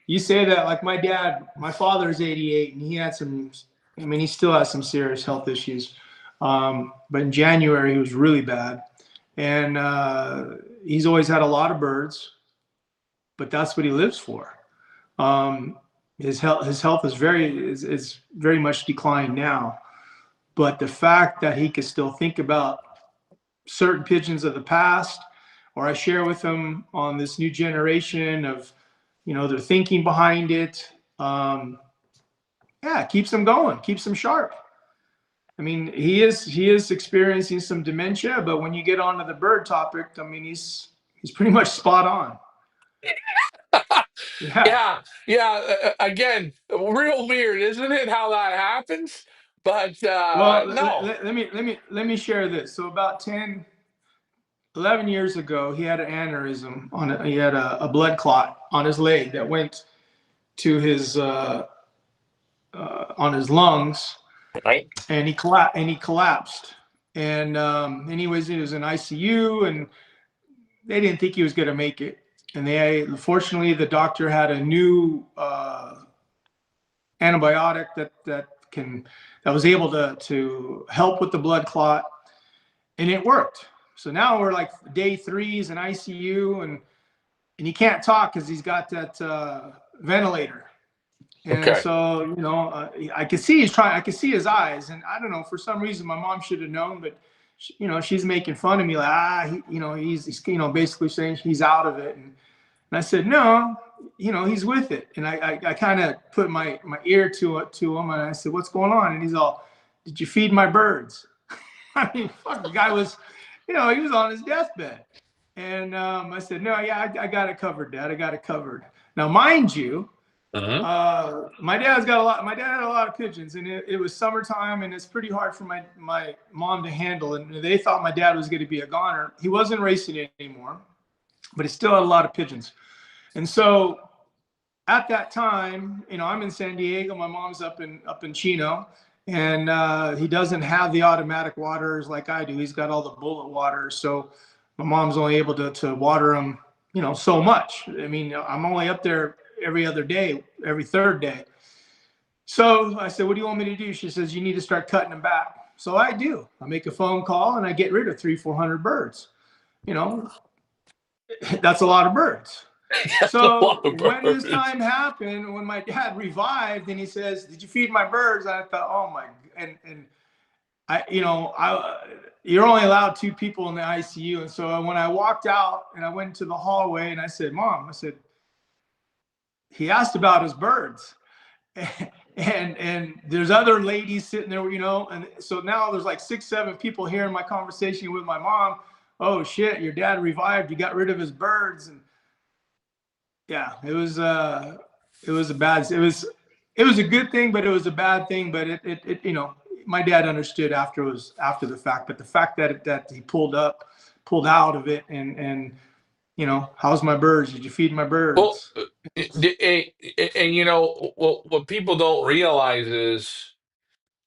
You say that, like my dad, my father's 88, and he had some. I mean, he still has some serious health issues. But in January, he was really bad, and he's always had a lot of birds, but that's what he lives for. Um, his health is very much declined now. But the fact that he could still think about certain pigeons of the past, or I share with him on this new generation of, their thinking behind it. Yeah, keeps him going, keeps him sharp. I mean, he is experiencing some dementia, but when you get onto the bird topic, I mean, he's pretty much spot on. Yeah. yeah, yeah. Again, real weird, isn't it? How that happens. But Well, no. let me share this. So about 10, 11 years ago, he had an aneurysm he had a blood clot on his leg that went to his on his lungs, Right. and he collapsed. And anyways, he was in ICU, and they didn't think he was going to make it. And fortunately, the doctor had a new antibiotic that was able to help with the blood clot, and it worked. So now we're like day 3's in ICU, and he can't talk because he's got that ventilator. And Okay. so, I could see he's trying. I could see his eyes, and I don't know. For some reason, my mom should have known, but she's making fun of me, like, he's basically saying he's out of it, and I said, no, he's with it, and I kind of put my ear to him, and I said, what's going on? And he's all, did you feed my birds? I mean, fuck, the guy was, he was on his deathbed, and I said, no, yeah, I got it covered, Dad. I got it covered. Now, mind you, Mhm. my dad had a lot of pigeons, and it was summertime, and it's pretty hard for my mom to handle. And they thought my dad was going to be a goner. He wasn't racing anymore, but he still had a lot of pigeons. And so at that time, I'm in San Diego. My mom's up in Chino, and he doesn't have the automatic waters like I do. He's got all the bullet waters. So my mom's only able to water them, so much. I mean, I'm only up there every other day, every third day. So I said, what do you want me to do? She says, you need to start cutting them back. So I do. I make a phone call and I get rid of 300-400 birds. You know, that's a lot of birds. That's a lot So of when this birds. time happened, when my dad revived and he says, did you feed my birds? I thought, oh my, and you're only allowed 2 people in the ICU. And so when I walked out and I went to the hallway and I said, Mom, I said, he asked about his birds. And there's other ladies sitting there, and so now there's like 6-7 people hearing my conversation with my mom. Oh shit, your dad revived, you got rid of his birds. And yeah, it was a good thing, but it was a bad thing. But it my dad understood after the fact. But the fact that he pulled out of it, and how's my birds? Did you feed my Well, birds? and what people don't realize is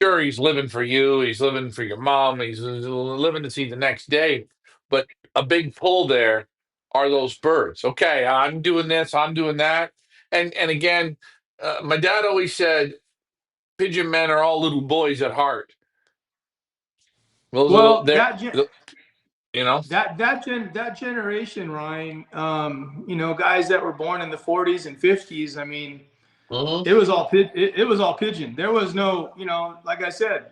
Sure, he's living for you, he's living for your mom, he's living to see the next day. But a big pull there are those birds. Okay, I'm doing this, I'm doing that. And again, my dad always said pigeon men are all little boys at heart. Those little, Well, they're, you know. that generation, Ryan, you know, guys that were born in the 40s and 50s. I mean, Mhm. it was all pigeon. There was no, you know, like I said,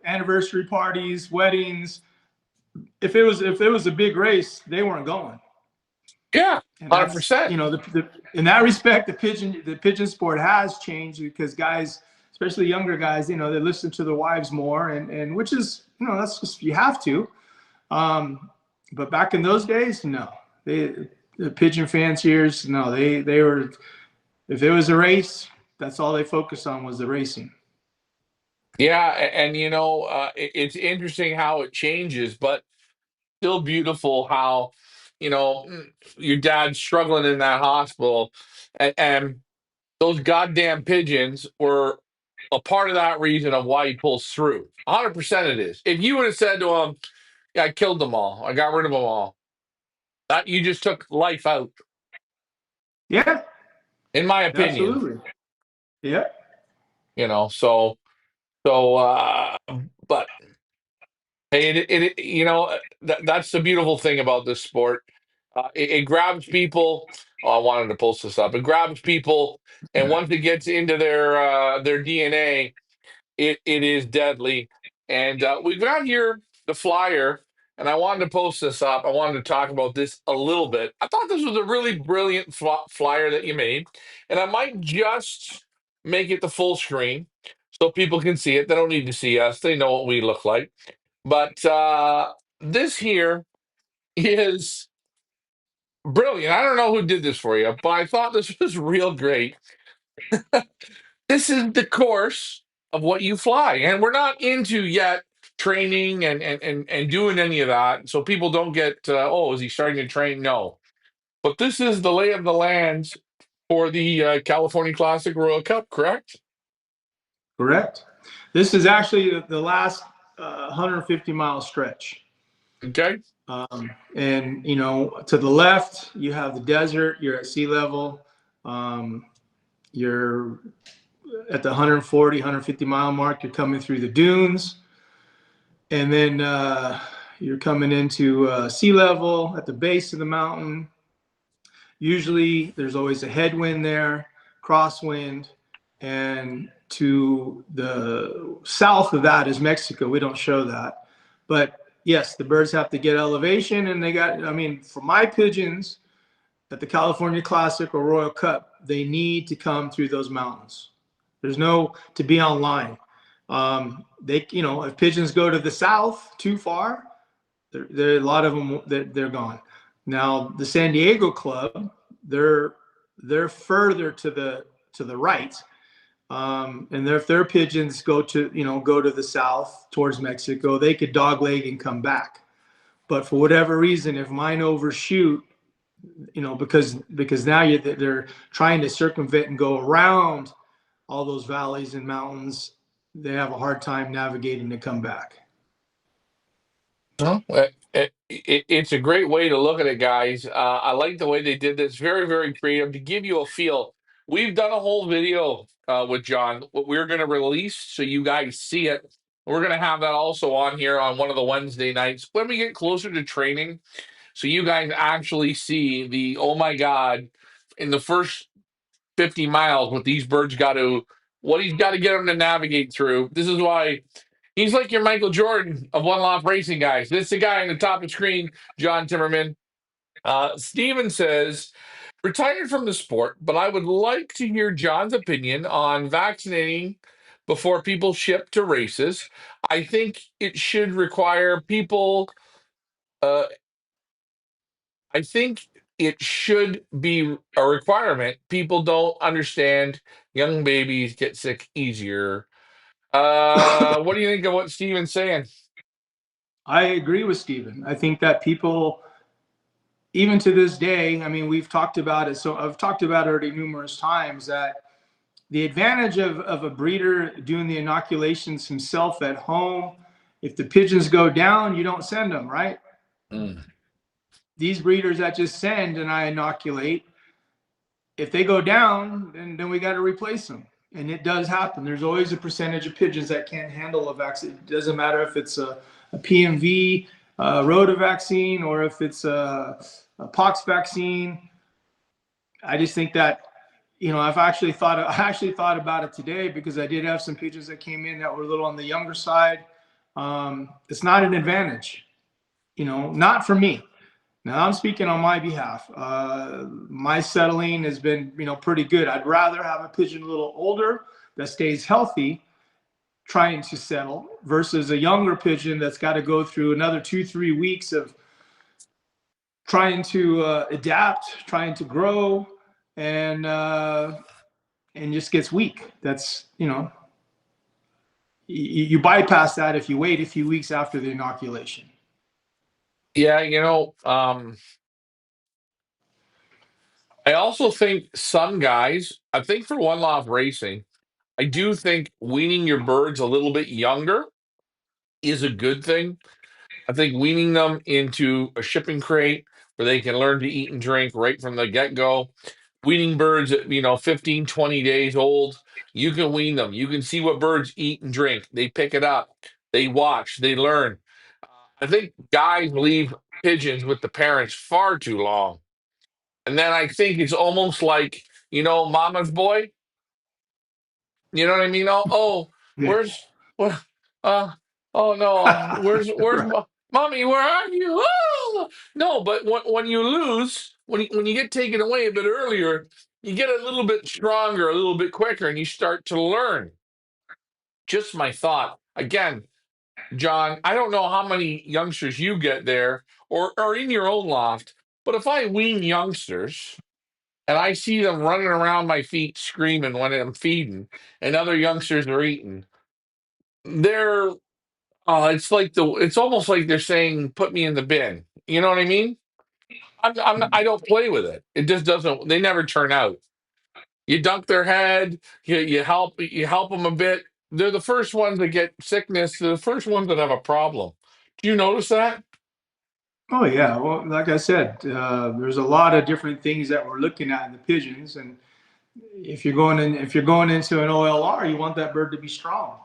anniversary parties, weddings. If it was a big race, they weren't going. Yeah, And that's, 100%. you know, in that respect, the pigeon sport has changed because guys, especially younger guys, you know, they listen to their wives more, and which is, you know, that's just, you have to. But back in those days, no, the pigeon fanciers, no, they were, if it was a race, that's all they focused on was the racing. Yeah, and you know, it's interesting how it changes, but still beautiful how, you know, your dad's struggling in that hospital, and those goddamn pigeons were a part of that reason of why he pulls through. 100% it is. If you would have said to him, "Yeah, I killed them all. I got rid of them all," that you just took life out, Yeah, in my opinion. absolutely. Yeah, You know, so, but hey, you know, that's the beautiful thing about this sport. It grabs people. Oh, I wanted to post this up. It grabs people, and once it gets into their DNA, it is deadly. And we've got here the flyer, and I wanted to post this up. I wanted to talk about this a little bit. I thought this was a really brilliant flyer that you made, and I might just make it the full screen so people can see it. They don't need to see us; they know what we look like. But this here is brilliant. I don't know who did this for you, but I thought this was real great. This is the course of what you fly, and we're not into yet training and doing any of that. So people don't get, oh, is he starting to train? No, but this is the lay of the lands for the California Classic Royal Cup, correct? correct. This is actually the last 150-mile stretch. Okay. And you know, to the left, you have the desert. You're at sea level. Um, you're at the 140, 150-mile mark. You're coming through the dunes, and then you're coming into sea level at the base of the mountain. Usually, there's always a headwind there, crosswind, and to the south of that is Mexico. We don't show that, but yes, the birds have to get elevation, and they got. I mean, for my pigeons at the California Classic or Royal Cup, they need to come through those mountains. There's no to be online. They, you know, if pigeons go to the south too far, there a lot of them they're gone. Now the San Diego Club, they're they're further to the right, and if their pigeons go to, you know, go to the south towards Mexico, they could dogleg and come back. But for whatever reason, if mine overshoot, you know, because now they're trying to circumvent and go around all those valleys and mountains, they have a hard time navigating to come back. Well, it's a great way to look at it, guys. I like the way they did this. Very, very creative to give you a feel. We've done a whole video with John. What we're going to release so you guys see it. We're going to have that also on here on one of the Wednesday nights when we get closer to training. So you guys actually see the, oh my God, in the first 50 miles, what these birds got to, what he's got to get them to navigate through. This is why he's like your Michael Jordan of one loft racing guys. This is the guy on the top of the screen, John Timmerman. Steven says, retired from the sport, but I would like to hear John's opinion on vaccinating before people ship to races. I think it should require people, uh, I think it should be a requirement. People don't understand young babies get sick easier. What do you think of what Steven's saying? I agree with Stephen. I think that people, even to this day, I mean, we've talked about it. So I've talked about it already numerous times that the advantage of a breeder doing the inoculations himself at home, if the pigeons go down, you don't send them, right? Mm. These breeders that just send and I inoculate, if they go down, then we got to replace them. And it does happen. There's always a percentage of pigeons that can't handle a vaccine. It doesn't matter if it's a PMV, rota vaccine, or if it's a pox vaccine. I just think that, I actually thought about it today because I did have some pigeons that came in that were a little on the younger side. It's not an advantage, not for me. Now I'm speaking on my behalf. My settling has been, pretty good. I'd rather have a pigeon a little older that stays healthy trying to settle versus a younger pigeon that's got to go through another 2, 3 weeks of trying to adapt, trying to grow, and just gets weak. That's, you bypass that if you wait a few weeks after the inoculation. Yeah, I also think some guys, I think for one law of racing, I do think weaning your birds a little bit younger is a good thing. I think weaning them into a shipping crate where they can learn to eat and drink right from the get-go. Weaning birds at, 15, 20 days old, you can wean them. You can see what birds eat and drink. They pick it up. They watch. They learn. I think guys leave pigeons with the parents far too long. And then I think it's almost like, mama's boy. You know what I mean? Yeah. Where's what? Uh, oh no, where's Right. mommy? Where are you? Oh no, but when you lose, when you get taken away a bit earlier, you get a little bit stronger, a little bit quicker, and you start to learn. Just my thought. Again, John, I don't know how many youngsters you get there or in your own loft, but if I wean youngsters and I see them running around my feet screaming when I'm feeding, and other youngsters are eating. They're it's almost like they're saying, "Put me in the bin." You know what I mean? I don't play with it. It just doesn't. They never turn out. You dunk their head. You help them a bit. They're the first ones that get sickness. They're the first ones that have a problem. Do you notice that? Oh yeah. Well, like I said, there's a lot of different things that we're looking at in the pigeons, and if you're going into an OLR, you want that bird to be strong.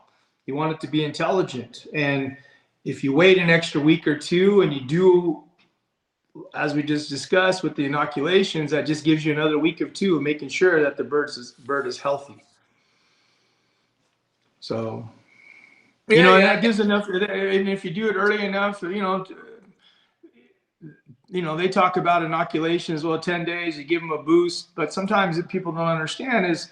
You want it to be intelligent, and if you wait an extra week or two and you do, as we just discussed with the inoculations, that just gives you another week or two of making sure that the bird is healthy. So, Yeah, and yeah, that gives enough. And if you do it early enough, they talk about inoculations. Well, 10 days, you give them a boost, but sometimes what people don't understand is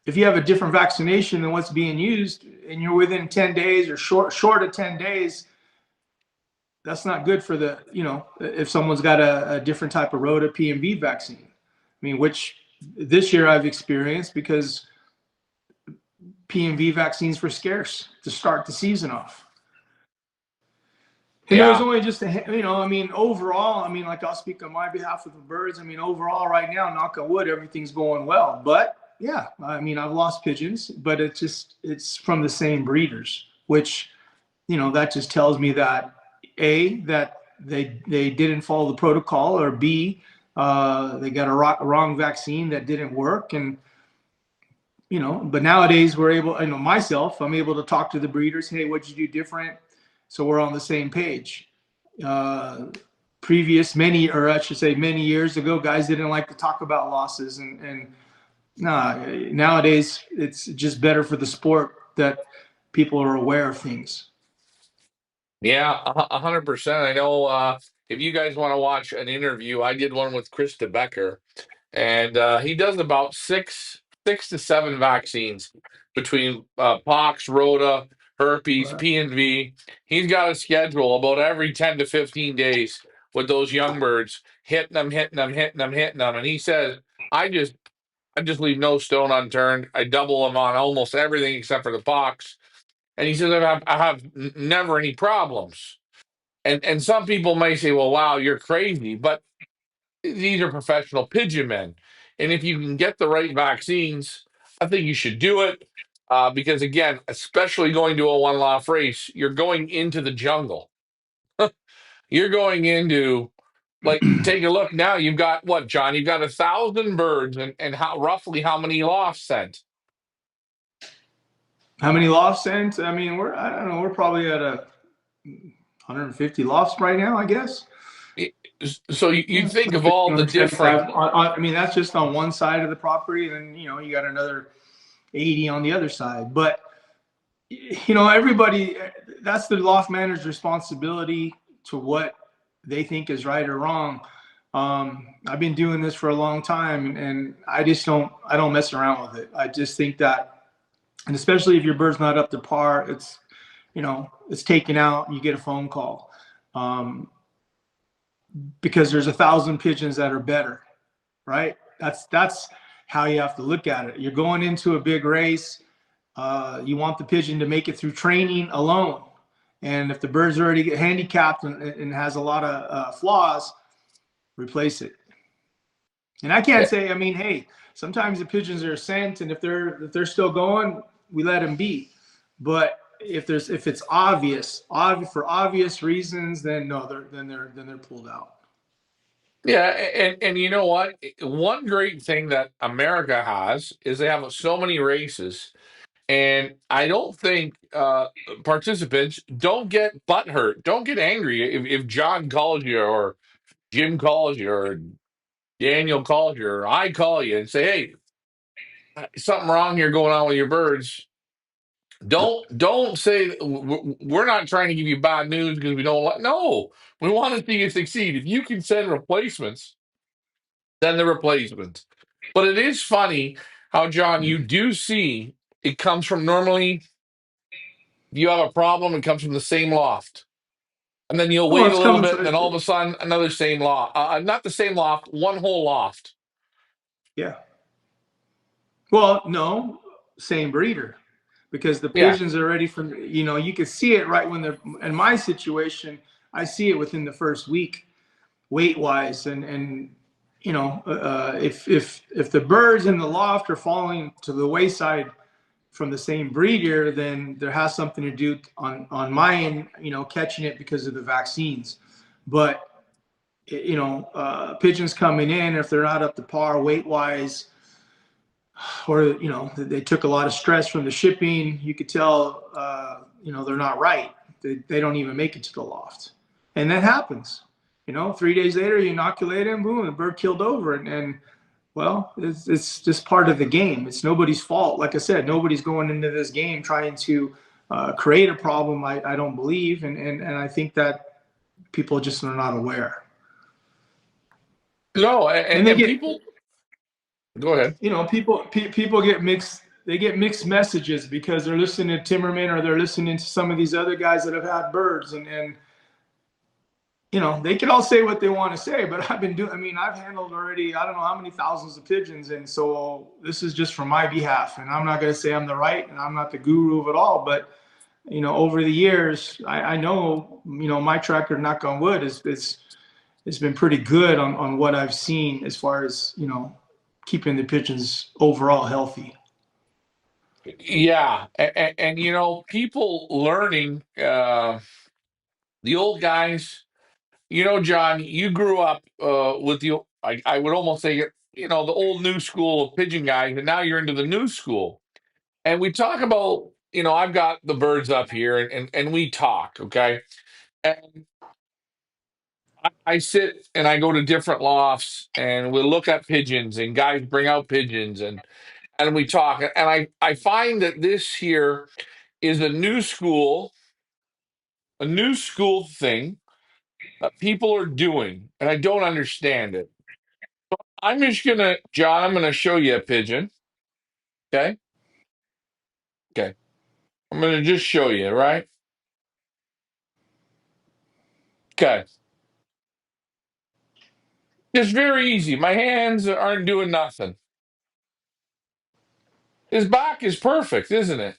if you have a different vaccination than what's being used, and you're within 10 days or short of 10 days, that's not good for if someone's got a different type of rota PMV vaccine. I mean, which this year I've experienced because PMV vaccines were scarce to start the season off. And there was yeah, only just overall, like I'll speak on my behalf with the birds. I mean, overall, right now, knock on wood, everything's going well. But yeah, I've lost pigeons, but it's from the same breeders, which, that just tells me that that they didn't follow the protocol, or B, they got a wrong vaccine that didn't work. And, but nowadays we're able, I'm able to talk to the breeders. Hey, what'd you do different? So we're on the same page. uh, or I should say many years ago, guys didn't like to talk about losses, and nah, nowadays it's just better for the sport that people are aware of things. yeah, 100%. I know. If you guys want to watch an interview, I did one with Krista Becker, and he does about six to seven vaccines between pox, rota, herpes, Right. PNV. He's got a schedule about every 10 to 15 days with those young birds, hitting them, hitting them, hitting them, hitting them. And he says, I just I just leave no stone unturned. I double them on almost everything except for the pox. And he says I have never any problems. And some people may say, well, wow, you're crazy, but these are professional pigeon men. And if you can get the right vaccines, I think you should do it because, again, especially going to a one loft race, you're going into the jungle. You're going into, like, take a look now. You've got what, John? You've got 1,000 birds, and how roughly how many lofts sent? How many lofts sent? I mean, I don't know, we're probably at a 150 lofts right now, I guess. So you Yeah, think of 150, all the different. 175. I mean, that's just on one side of the property. Then, you got another 80 on the other side. But, everybody, that's the loft manager's responsibility to what they think is right or wrong. I've been doing this for a long time, and I don't mess around with it. I just think that, and especially if your bird's not up to par, it's taken out. You get a phone call, because there's 1,000 pigeons that are better, right? That's how you have to look at it. You're going into a big race. You want the pigeon to make it through training alone. And if the bird's already handicapped and has a lot of flaws, replace it. And I can't say, I mean, hey, sometimes the pigeons are sent, and if they're still going, we let them be. But if it's obvious for obvious reasons, then no, they're pulled out. Yeah, and you know what? One great thing that America has is they have so many races, and I don't think participants don't get butthurt, don't get angry if John calls you or Jim calls you or Daniel calls you or I call you and say, "Hey, something wrong here going on with your birds." Don't say we're not trying to give you bad news because we don't. No, we want to see you succeed. If you can send replacements, then the replacements. But it is funny how, John, you do see it comes from, normally if you have a problem, it comes from the same loft. And then you'll Well, wait a it's little coming bit, and from, then all of a sudden, another same loft. Not the same loft, one whole loft. yeah. Well, no, same breeder, because the Yeah. pigeons are ready from, you can see it right when they're in my situation. I see it within the first week, weight wise, and if the birds in the loft are falling to the wayside from the same breeder, then there has something to do on my end, catching it because of the vaccines. But pigeons coming in, if they're not up to par weight wise, or they took a lot of stress from the shipping, you could tell they're not right. They don't even make it to the loft, and that happens. 3 days later you inoculate them, boom, the bird killed over. And well, it's just part of the game. It's nobody's fault. Like I said, nobody's going into this game trying to create a problem. I don't believe, and I think that people just are not aware. No, And they and get, people, go ahead. people get mixed. They get mixed messages because they're listening to Timmerman, or they're listening to some of these other guys that have had birds, and they can all say what they want to say, but I mean, I've handled already, I don't know how many thousands of pigeons. And so this is just for my behalf. And I'm not going to say I'm the right, and I'm not the guru of it all. But, over the years, I know, my track record, knock on wood, it's been pretty good on what I've seen as far as, keeping the pigeons overall healthy. Yeah, and people learning, the old guys. John, you grew up with I would almost say, the old new school of pigeon guys, and now you're into the new school. And we talk about, I've got the birds up here, and we talk, okay? And I sit and I go to different lofts, and we look at pigeons, and guys bring out pigeons, and we talk. And I find that this here is a new school thing that people are doing, and I don't understand it. I'm just gonna, John, I'm gonna show you a pigeon. Okay. Okay. I'm gonna just show you, right? Okay. It's very easy. My hands aren't doing nothing. His back is perfect, isn't it?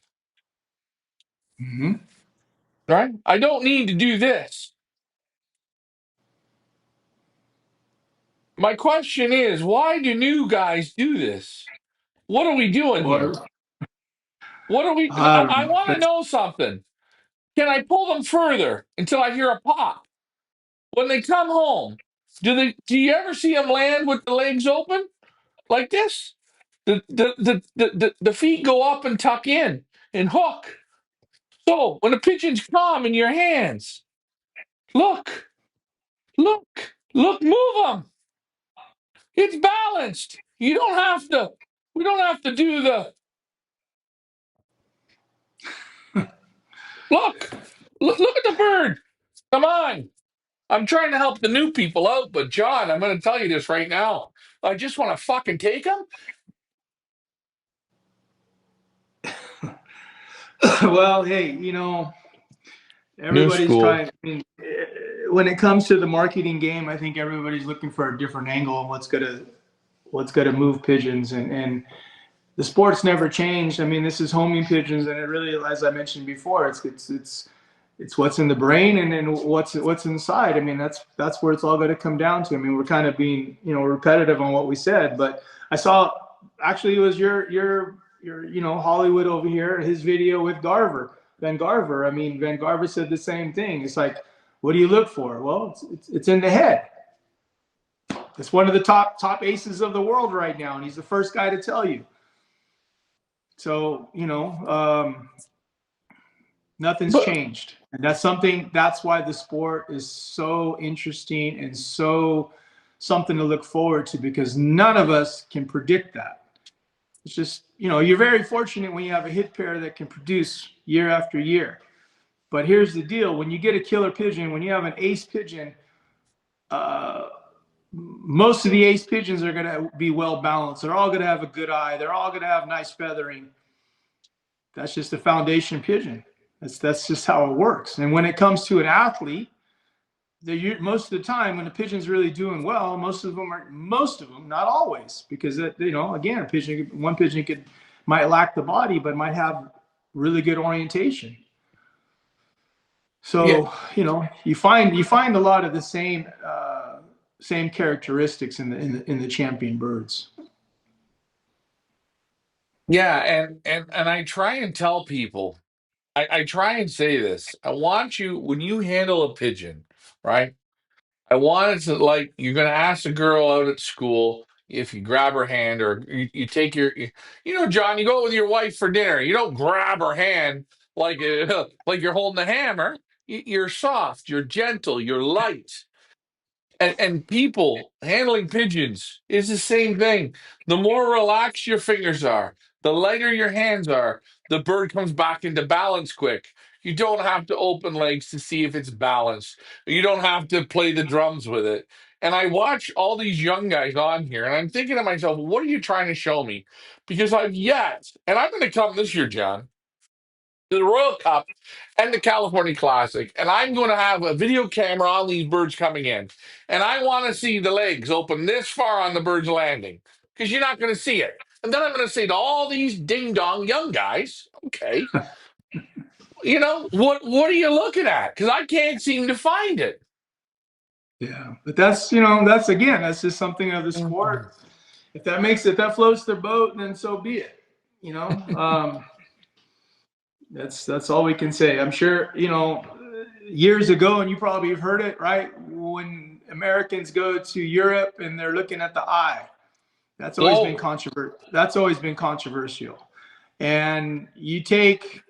Mm-hmm. Right? I don't need to do this. My question is, why do new guys do this? What are we doing here? Or What are we? I don't I know. want to know something. Can I pull them further until I hear a pop? When they come home, do you ever see them land with the legs open like this? The feet go up and tuck in and hook. So when the pigeons come in your hands, look, look, move them. It's balanced. You don't have to. We don't have to do the look. Look at the bird. Come on. I'm trying to help the new people out, but John, I'm going to tell you this right now. I just want to fucking take them. Well, hey, New everybody's school. trying. I mean, when it comes to the marketing game, I think everybody's looking for a different angle on what's gonna move pigeons, and the sport's never changed. I mean, this is homing pigeons, and it really, as I mentioned before, it's what's in the brain and then what's inside. I mean, that's where it's all going to come down to. I mean, we're kind of being repetitive on what we said, but I saw actually it was your Hollywood over here, his video with Van Garver. I mean, Van Garver said the same thing. It's like, what do you look for? Well, it's in the head. It's one of the top aces of the world right now, and he's the first guy to tell you. So nothing's But changed, and that's why the sport is so interesting and so something to look forward to, because none of us can predict that. It's just, you're very fortunate when you have a hit pair that can produce year after year. But here's the deal: when you get a killer pigeon, when you have an ace pigeon, uh, most of the ace pigeons are going to be well balanced. They're all going to have a good eye. They're all going to have nice feathering. That's just a foundation pigeon. That's just how it works. And when it comes to an athlete, most of the time when the pigeon's really doing well, most of them, not always, because again, one pigeon might lack the body, but might have really good orientation. yeah, So you find a lot of the same characteristics in the champion birds. yeah, and I try and tell people, I try and say this. I want you when you handle a pigeon, right? I want it to like you're going to ask a girl out at school if you grab her hand or you take John, you go with your wife for dinner. You don't grab her hand like like you're holding a hammer. You're soft, you're gentle, you're light. And people handling pigeons is the same thing. The more relaxed your fingers are, the lighter your hands are, the bird comes back into balance quick. You don't have to open legs to see if it's balanced. You don't have to play the drums with it. And I watch all these young guys on here, and I'm thinking to myself, what are you trying to show me? Because I've yet, and I'm going to come this year, John, the Royal Cup and the California Classic, and I'm going to have a video camera on these birds coming in, and I want to see the legs open this far on the bird's landing because you're not going to see it. And then I'm going to say to all these ding dong young guys, okay, what are you looking at? Because I can't seem to find it. Yeah, but that's just something of the Mhm. sport. If that floats their boat, then so be it. You know, that's all we can say. I'm sure years ago, and you probably have heard it, right? When Americans go to Europe and they're looking at the eye, Whoa, That's always been controversial. And you take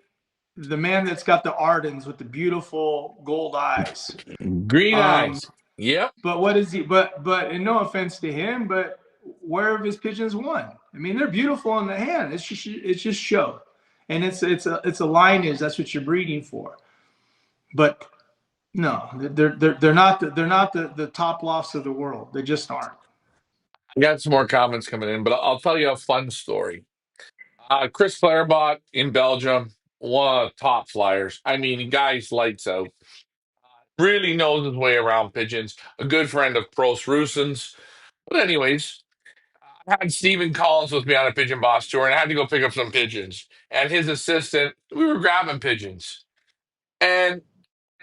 the man that's got the Ardens with the beautiful gold eyes. green Um, eyes. Yep, but what is he? But and no offense to him, but where have his pigeons won? I mean, they're beautiful in the hand. It's just show, and it's a lineage. That's what you're breeding for. But no, they're not the top lofts of the world. They just aren't. I got some more comments coming in, but I'll tell you a fun story. Chris Clarebot in Belgium, one of the top flyers. I mean, the guy's lights out. Really knows his way around pigeons. A good friend of Pros Rusens. But anyways, I had Stephen Collins with me on a pigeon boss tour, and I had to go pick up some pigeons. And his assistant, we were grabbing pigeons. And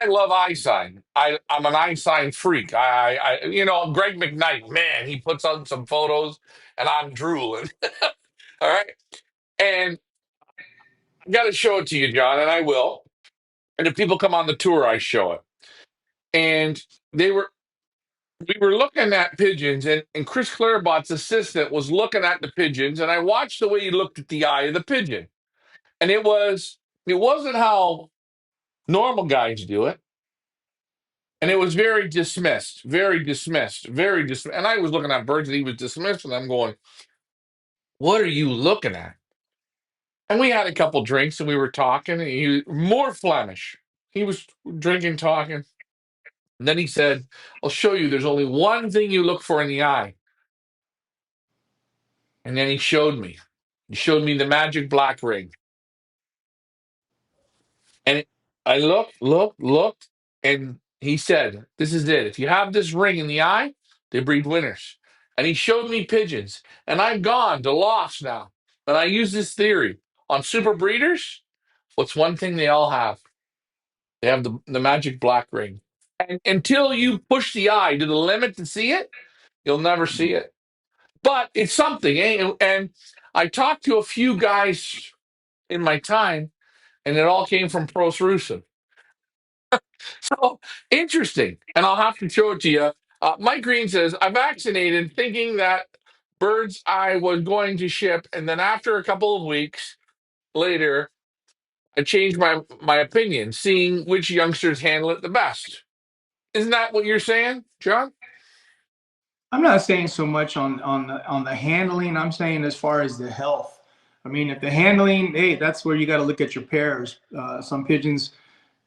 I love eye sign. I'm an eye sign freak. Greg McKnight, man, he puts on some photos, and I'm drooling. All right. And I got to show it to you, John, and I will. And if people come on the tour, I show it. And they were we were looking at pigeons, and Chris Clarebot's assistant was looking at the pigeons, and I watched the way he looked at the eye of the pigeon. And it wasn't how normal guys do it. And it was very dismissed, very dismissed, very dismissed. And I was looking at birds and he was dismissed, and I'm going, what are you looking at? And we had a couple drinks and we were talking, and he was more Flemish. He was drinking, talking. And then he said, I'll show you, there's only one thing you look for in the eye. And then he showed me. He showed me the magic black ring. And I looked, and he said, this is it. If you have this ring in the eye, they breed winners. And he showed me pigeons. And I've gone to Loft now. And I use this theory on super breeders. What's one thing they all have? They have the magic black ring. And until you push the eye to the limit to see it, you'll never see it. But it's something. Eh? And I talked to a few guys in my time, and it all came from Pros Russo. So interesting. And I'll have to show it to you. Mike Green says, I vaccinated thinking that birds I was going to ship. And then after a couple of weeks later, I changed my opinion, seeing which youngsters handle it the best. Isn't that what you're saying, John? I'm not saying so much on the handling. I'm saying as far as the health. I mean, if the handling, hey, that's where you got to look at your pairs. Some pigeons,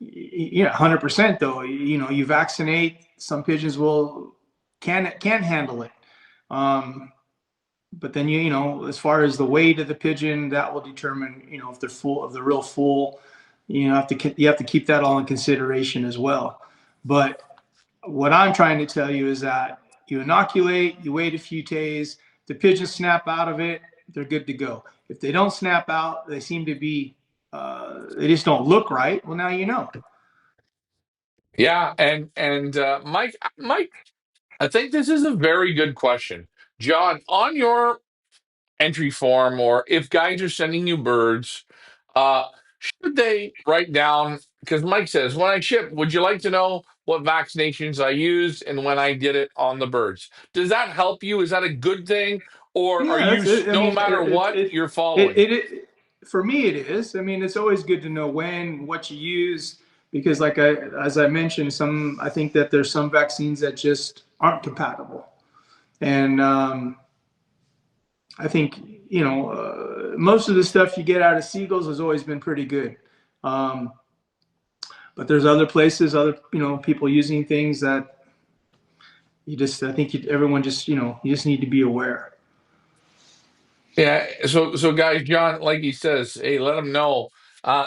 yeah, 100% though. You know, you vaccinate. Some pigeons will can handle it. But then you know, as far as the weight of the pigeon, that will determine, you know, if they're full, if they're real full. You have to keep that all in consideration as well. But what I'm trying to tell you is that you inoculate, you wait a few days, the pigeons snap out of it, they're good to go. If they don't snap out, they seem to be, they just don't look right. Well, now you know. Yeah, and Mike, I think this is a very good question, John. On your entry form, or if guys are sending you birds, uh, should they write down? Because Mike says, when I ship, would you like to know what vaccinations I used and when I did it on the birds? Does that help you? Is that a good thing, or are Yeah, you that's it. I no mean, matter what you're it, following? it, it for me it is. I mean, it's always good to know when, what you use, because as I mentioned, I think that there's some vaccines that just aren't compatible, and I think most of the stuff you get out of seagulls has always been pretty good. Um, but there's other places, other people using things that I think everyone just you just need to be aware. Yeah, so guys, John, like he says, hey, let them know.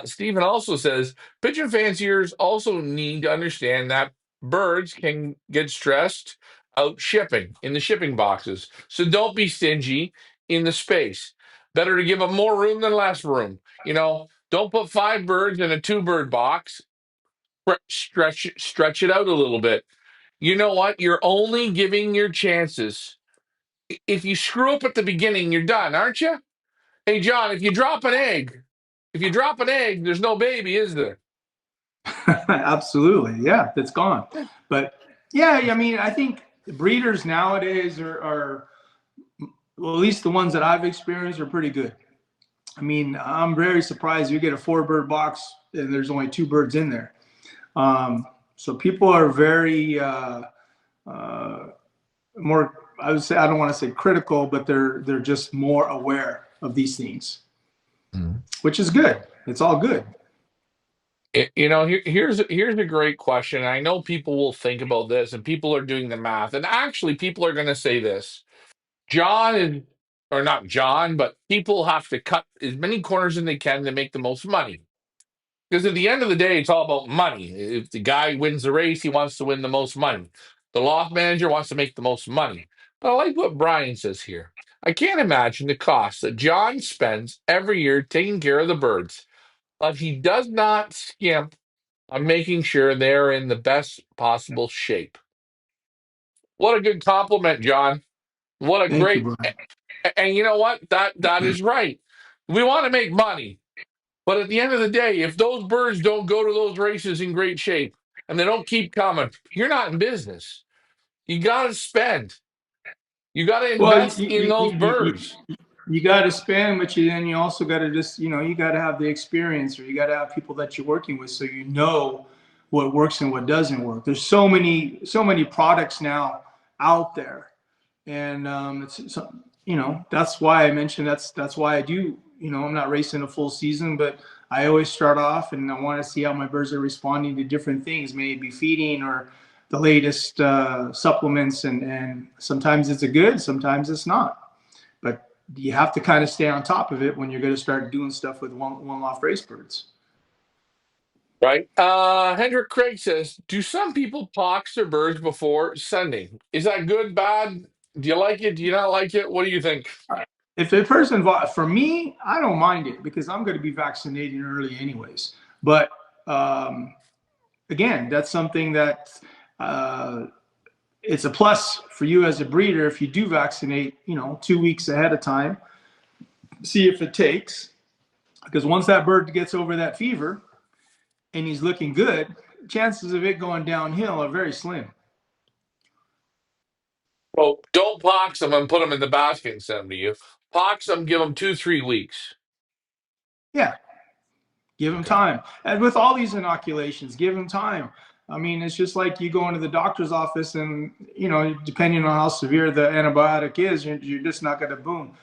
Stephen also says pigeon fanciers also need to understand that birds can get stressed out shipping in the shipping boxes. So don't be stingy in the space. Better to give them more room than less room. Don't put 5 birds in a 2 bird box. Stretch it out a little bit. You know what? You're only giving your chances. If you screw up at the beginning, you're done, aren't you? Hey, John, if you drop an egg, there's no baby, is there? Absolutely, yeah, that's gone. Yeah. But yeah, I mean, I think breeders nowadays are well, at least the ones that I've experienced are pretty good. I mean, I'm very surprised you get a 4 bird box and there's only 2 birds in there. So people are very uh, more. I would say I don't want to say critical, but they're just more aware of these things, Mhm. which is good. It's all good. Here's a great question. I know people will think about this, and people are doing the math, and actually, people are going to say this. John is, or not John, but people have to cut as many corners as they can to make the most money. Because at the end of the day, it's all about money. If the guy wins the race, he wants to win the most money. The loft manager wants to make the most money. But I like what Brian says here. I can't imagine the cost that John spends every year taking care of the birds, but he does not skimp on making sure they're in the best possible shape. What a good compliment, John. What a Thank you, great Brian. And you know what? That is right. We want to make money. But at the end of the day, if those birds don't go to those races in great shape and they don't keep coming, you're not in business. You got to spend. You got to Well, invest in those birds. you got to spend, but you also got to just, you got to have the experience, or you got to have people that you're working with, so you know what works and what doesn't work. There's so many products now out there, and that's why I mentioned that's why I do. I'm not racing a full season, but I always start off, and I want to see how my birds are responding to different things, maybe feeding or the latest supplements, and sometimes it's a good, sometimes it's not. But you have to kind of stay on top of it when you're going to start doing stuff with one off race birds. Right. Hendrik Craig says, do some people box their birds before sending? Is that good, bad? Do you like it? Do you not like it? What do you think? If a person, for me, I don't mind it because I'm going to be vaccinating early anyways. But um, again, that's something that uh, it's a plus for you as a breeder if you do vaccinate, 2 weeks ahead of time. See if it takes, because once that bird gets over that fever and he's looking good, chances of it going downhill are very slim. Well, don't box them and put them in the basket and send them to you. Box them, give them 2, 3 weeks. Yeah, give them Okay. time. And with all these inoculations, give them time. I mean, it's just like you go into the doctor's office and, depending on how severe the antibiotic is, you're just not going to, boom,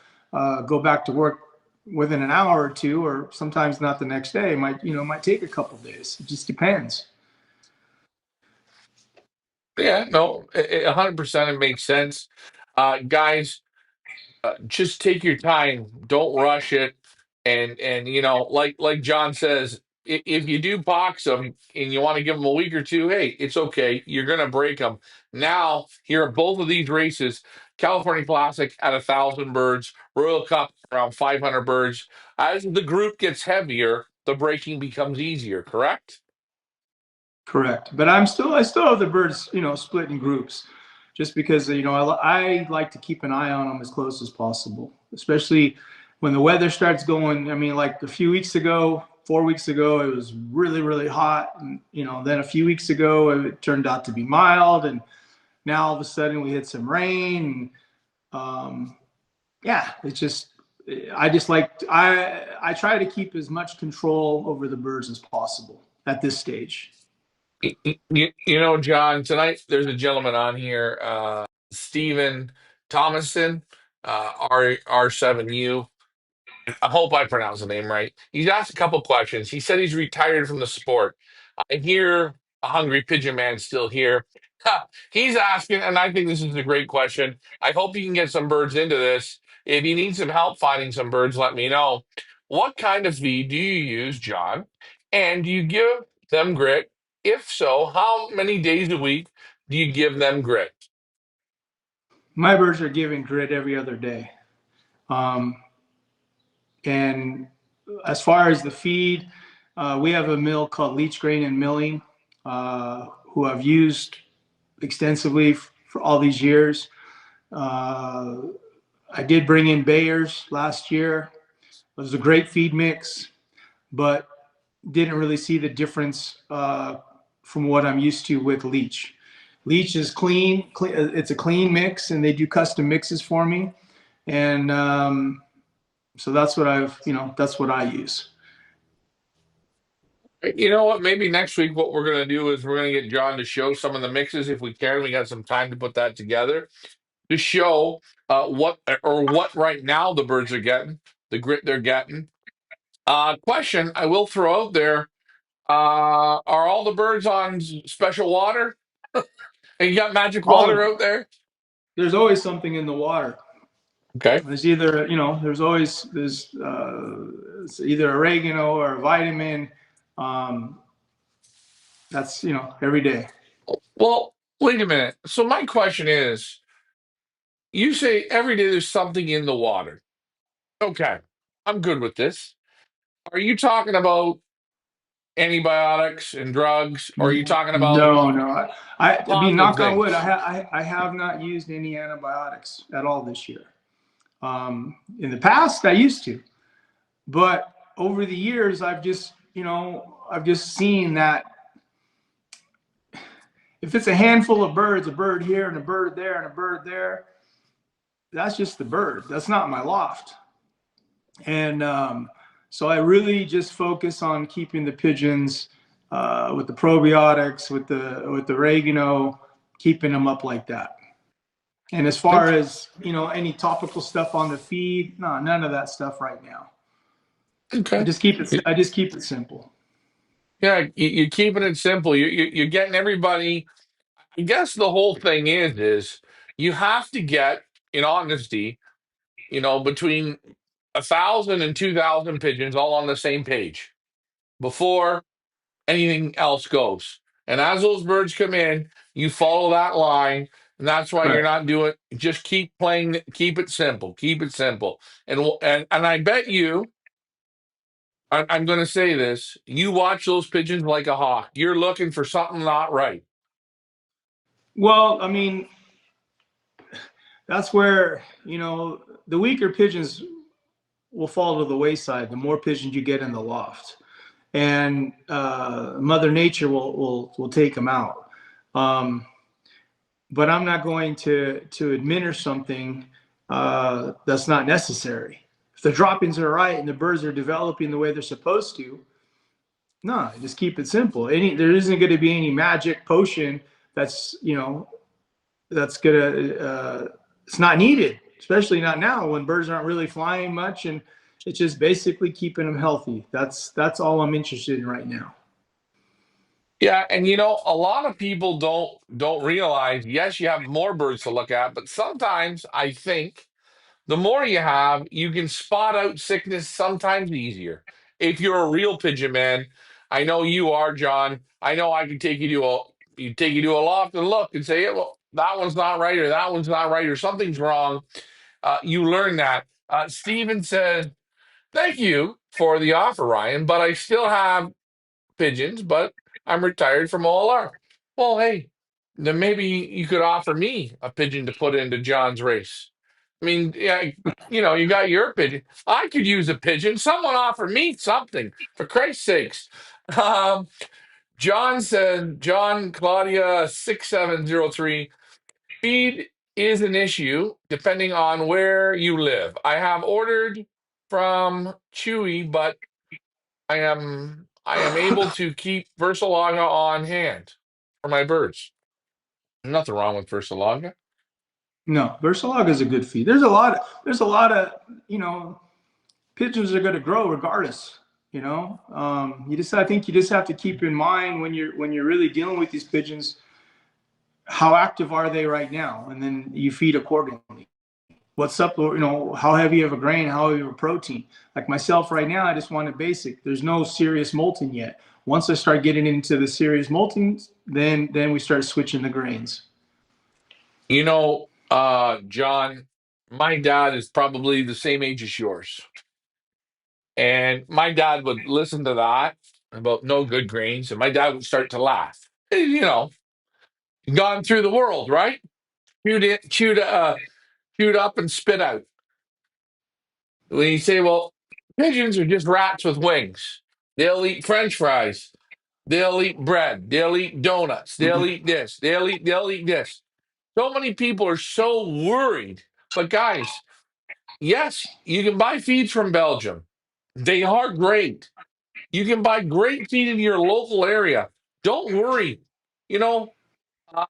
go back to work within an hour or two, or sometimes not the next day. It might take a couple of days. It just depends. Yeah, no, 100% it makes sense. Guys, just take your time. Don't rush it. And like John says, if you do box them and you want to give them a week or two, hey, it's okay. You're gonna break them. Now, here are both of these races: California Classic at 1,000 birds, Royal Cup around 500 birds. As the group gets heavier, the breaking becomes easier. Correct? Correct. But I still have the birds, split in groups, just because, I like to keep an eye on them as close as possible, especially when the weather starts going. I mean, like a few weeks ago, 4 weeks ago, it was really, really hot. And, then a few weeks ago, it turned out to be mild. And now all of a sudden we hit some rain. And, yeah, it's just, I try to keep as much control over the birds as possible at this stage. John, tonight there's a gentleman on here, Stephen Thomason, R7U. I hope I pronounced the name right. He's asked a couple questions. He said he's retired from the sport. I hear a hungry pigeon man still here. Ha, he's asking, and I think this is a great question. I hope you can get some birds into this. If you need some help finding some birds, let me know. What kind of feed do you use, John? And do you give them grit? If so, how many days a week do you give them grit? My birds are giving grit every other day. Um, and as far as the feed, we have a mill called Leach Grain and Milling, who I've used extensively for all these years. Uh, I did bring in Bayers last year. It was a great feed mix, but didn't really see the difference from what I'm used to with Leach. Leach is clean. It's a clean mix, and they do custom mixes for me. And so that's what I use. You know what? Maybe next week, what we're going to do is we're going to get John to show some of the mixes if we can. We got some time to put that together to show what right now the birds are getting, the grit they're getting. Question I will throw out there: are all the birds on special water? And you got magic All water of out there? There's always something in the water. Okay. There's either there's it's either oregano or a vitamin. Um, that's every day. Well, wait a minute. So my question is, you say every day there's something in the water. Okay, I'm good with this. Are you talking about antibiotics and drugs, or are you talking about No, no. I mean, positive knock on wood. things? I have not used any antibiotics at all this year. In the past, I used to, but over the years, I've just seen that if it's a handful of birds, a bird here and a bird there and a bird there, that's just the bird. That's not my loft. And so I really just focus on keeping the pigeons with the probiotics, with the oregano, keeping them up like that. And as far Okay. as any topical stuff on the feed, no, none of that stuff right now. Okay. I just keep it simple. Yeah, you're keeping it simple. You're getting everybody. I guess the whole thing is you have to get, in honesty, between 1,000 and 2,000 pigeons all on the same page before anything else goes. And as those birds come in, you follow that line, and that's why you're Correct. not doing. Just keep playing. Keep it simple. Keep it simple. And I bet you. I'm going to say this. You watch those pigeons like a hawk. You're looking for something not right. Well, I mean, that's where the weaker pigeons will fall to the wayside. The more pigeons you get in the loft, and Mother Nature will take them out. Um, but I'm not going to administer something that's not necessary. If the droppings are right and the birds are developing the way they're supposed to, no, just keep it simple. There isn't going to be any magic potion that's that's gonna it's not needed, especially not now when birds aren't really flying much, and it's just basically keeping them healthy. That's all I'm interested in right now. Yeah, and a lot of people don't realize. Yes, you have more birds to look at, but sometimes I think the more you have, you can spot out sickness sometimes easier. If you're a real pigeon man, I know you are, John. I know I can take you to a loft and look and say, yeah, well, that one's not right, or that one's not right, or something's wrong. You learn that. Steven says, thank you for the offer, Ryan, but I still have pigeons, but I'm retired from OLR. Well, hey, then maybe you could offer me a pigeon to put into John's race. I mean, yeah, you got your pigeon. I could use a pigeon. Someone offer me something, for Christ's sakes. Um, John said, John Claudia 6703, feed is an issue depending on where you live. I have ordered from Chewy, but I am able to keep Versalaga on hand for my birds. Nothing wrong with Versalaga. No, Versalaga is a good feed. There's a lot of pigeons are going to grow regardless. I think you just have to keep in mind when you're really dealing with these pigeons, how active are they right now, and then you feed accordingly. What's up, how heavy of a grain, how heavy of a protein. Like myself right now, I just want it basic. There's no serious molting yet. Once I start getting into the serious molting, then we start switching the grains. John, my dad is probably the same age as yours. And my dad would listen to that about no good grains, and my dad would start to laugh. Gone through the world, right? Chewed up and spit out. When you say, well, pigeons are just rats with wings. They'll eat French fries. They'll eat bread. They'll eat donuts. They'll eat this. They'll eat this. So many people are so worried. But guys, yes, you can buy feeds from Belgium. They are great. You can buy great feed in your local area. Don't worry. You know, uh,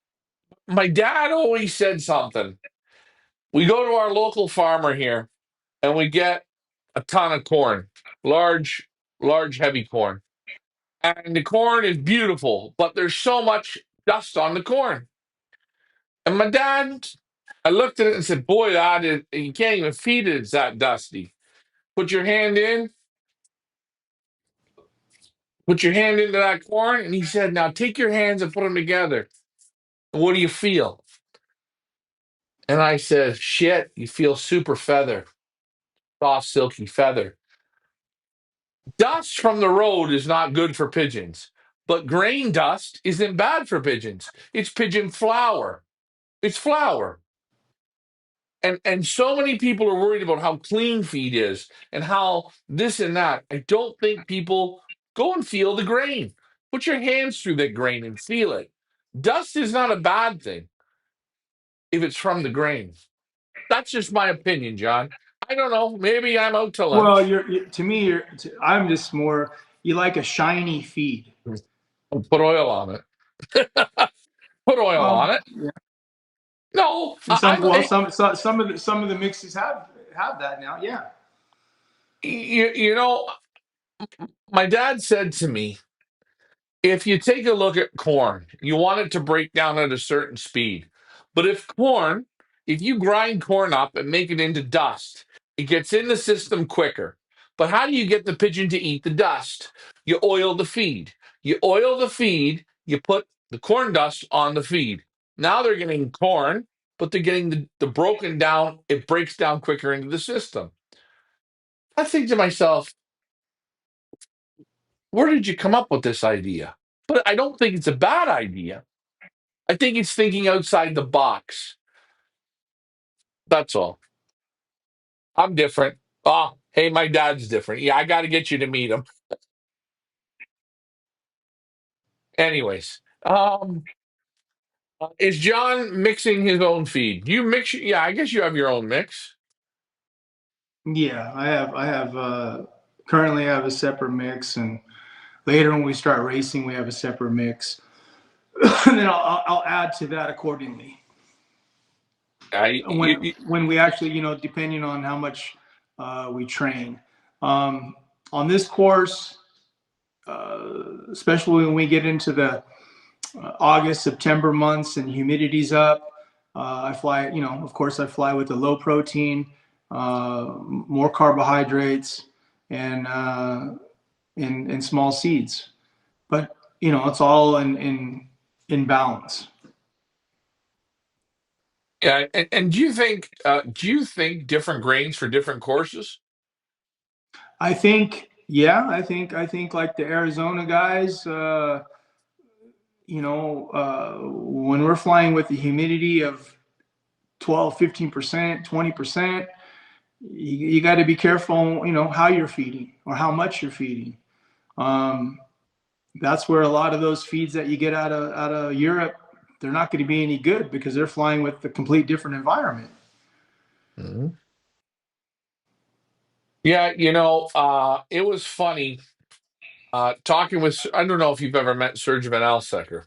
my dad always said something. We go to our local farmer here and we get a ton of corn, large, large, heavy corn. And the corn is beautiful, but there's so much dust on the corn. And my dad, I looked at it and said, boy, you can't even feed it. It's that dusty. Put your hand in, put your hand into that corn. And he said, now take your hands and put them together. And what do you feel? And I said, shit, you feel super feather, soft, silky feather. Dust from the road is not good for pigeons, but grain dust isn't bad for pigeons. It's pigeon flour. It's flour. And so many people are worried about how clean feed is and how this and that. I don't think people go and feel the grain. Put your hands through that grain and feel it. Dust is not a bad thing if it's from the grain. That's just my opinion, John. I don't know. Maybe I'm out to Well, lunch. to me, I'm just more, you like a shiny feed. I'll put oil on it. Put oil on it. Yeah. No, And I some of the mixes have that now. Yeah. you know, my dad said to me, if you take a look at corn, you want it to break down at a certain speed. But if you grind corn up and make it into dust, it gets in the system quicker. But how do you get the pigeon to eat the dust? You oil the feed. You oil the feed, you put the corn dust on the feed. Now they're getting corn, but they're getting the broken down, it breaks down quicker into the system. I think to myself, where did you come up with this idea? But I don't think it's a bad idea. I think it's thinking outside the box. That's all. I'm different. Oh, hey, my dad's different. Yeah, I got to get you to meet him. Anyways, is John mixing his own feed? Do you mix? Yeah, I guess you have your own mix. Yeah, I have currently I have a separate mix, and later when we start racing, we have a separate mix, and then I'll add to that accordingly. I, When we actually, depending on how much we train. On this course, especially when we get into the August, September months and humidity's up, I fly, of course, I fly with the low protein, more carbohydrates, and small seeds. But it's all in balance. yeah, and do you think different grains for different courses? I think, yeah, I think like the Arizona guys, when we're flying with the humidity of 12, 15%, 20%, you got to be careful, how you're feeding or how much you're feeding. Um, that's where a lot of those feeds that you get out of Europe, they're not going to be any good because they're flying with a complete different environment. Mhm. Yeah, it was funny talking with. I don't know if you've ever met Serge Van Alstecker,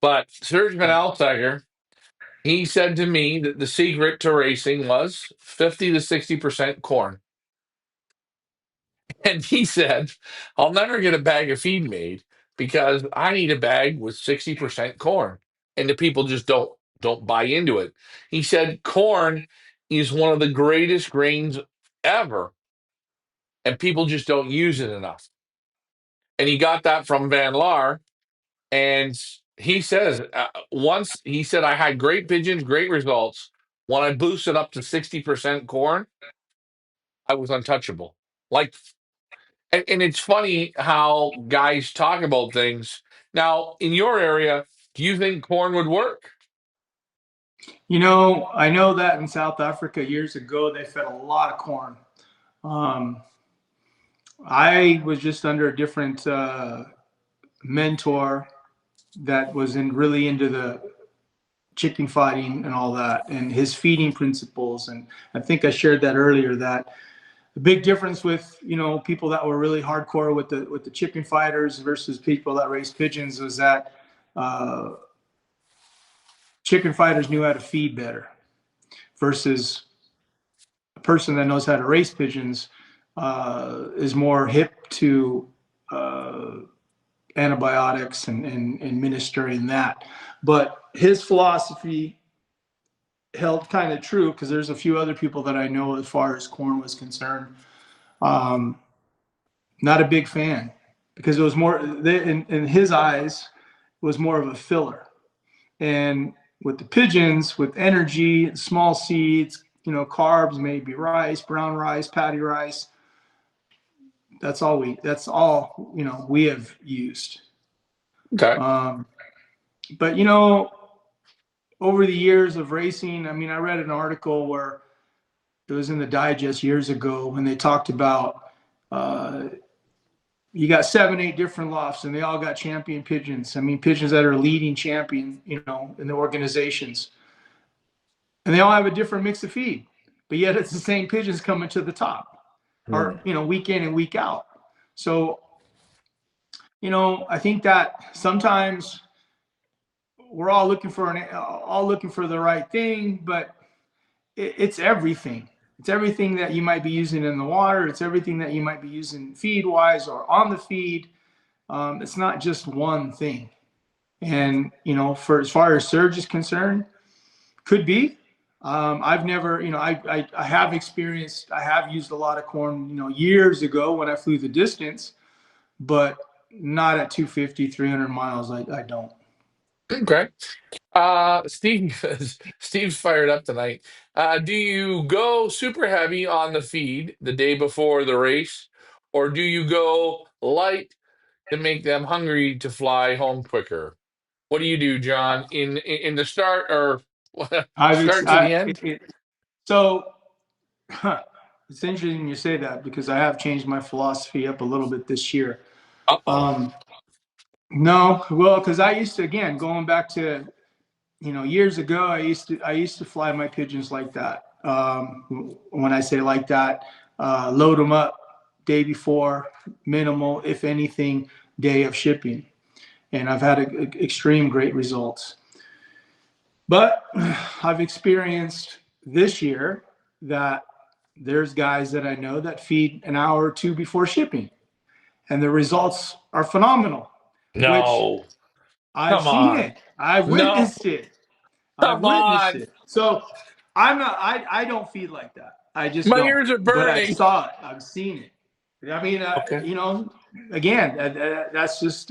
but Serge Van Alstecker, he said to me that the secret to racing was 50 to 60% corn. And he said, I'll never get a bag of feed made because I need a bag with 60% corn. And the people just don't buy into it. He said corn is one of the greatest grains ever, and people just don't use it enough. And he got that from Van Laar. And he says, once he said, I had great pigeons, great results. When I boosted up to 60% corn, I was untouchable. Like, and it's funny how guys talk about things. Now, in your area, do you think corn would work? I know that in South Africa years ago, they fed a lot of corn. Um, I was just under a different mentor that was really into the chicken fighting and all that and his feeding principles. And I think I shared that earlier, that the big difference with, people that were really hardcore with the chicken fighters versus people that raised pigeons was that uh, chicken fighters knew how to feed better versus a person that knows how to raise pigeons is more hip to uh, antibiotics and ministering that. But his philosophy held kind of true because there's a few other people that I know as far as corn was concerned. Um, Not a big fan because it was more in his eyes it was more of a filler. And with the pigeons, with energy, small seeds, carbs, maybe rice, brown rice, patty rice. That's all we have used. Okay. Um, but over the years of racing, I mean, I read an article where it was in the digest years ago when they talked about uh, you got 7, 8 different lofts, and they all got champion pigeons. I mean, pigeons that are leading champion, in the organizations, and they all have a different mix of feed, but yet it's the same pigeons coming to the top, Hmm. or week in and week out. So, I think that sometimes we're all looking for the right thing, but it's everything. It's everything that you might be using in the water. It's everything that you might be using feed wise or on the feed. It's not just one thing. And for as far as surge is concerned, could be. I've never, I have experienced. I have used a lot of corn, years ago when I flew the distance, but not at 250, 300 miles. I don't. Okay. Steve's fired up tonight. Do you go super heavy on the feed the day before the race, or do you go light to make them hungry to fly home quicker? What do you do, John, in the start or I've ex- start to I, the end? it, so it's interesting you say that because I have changed my philosophy up a little bit this year. Uh-oh. Um, no, well, because I used to, again, going back to years ago, I used to fly my pigeons like that. When I say like that, load them up day before, minimal, if anything, day of shipping, and I've had extreme great results. But I've experienced this year that there's guys that I know that feed an hour or two before shipping, and the results are phenomenal, which No. I've Come seen on. it. I've No. witnessed it. I've Come witnessed on. it. So I'm not. I don't feed like that. I just My don't. ears are But I burning. saw it. I've seen it. I mean, Okay. again, that's just.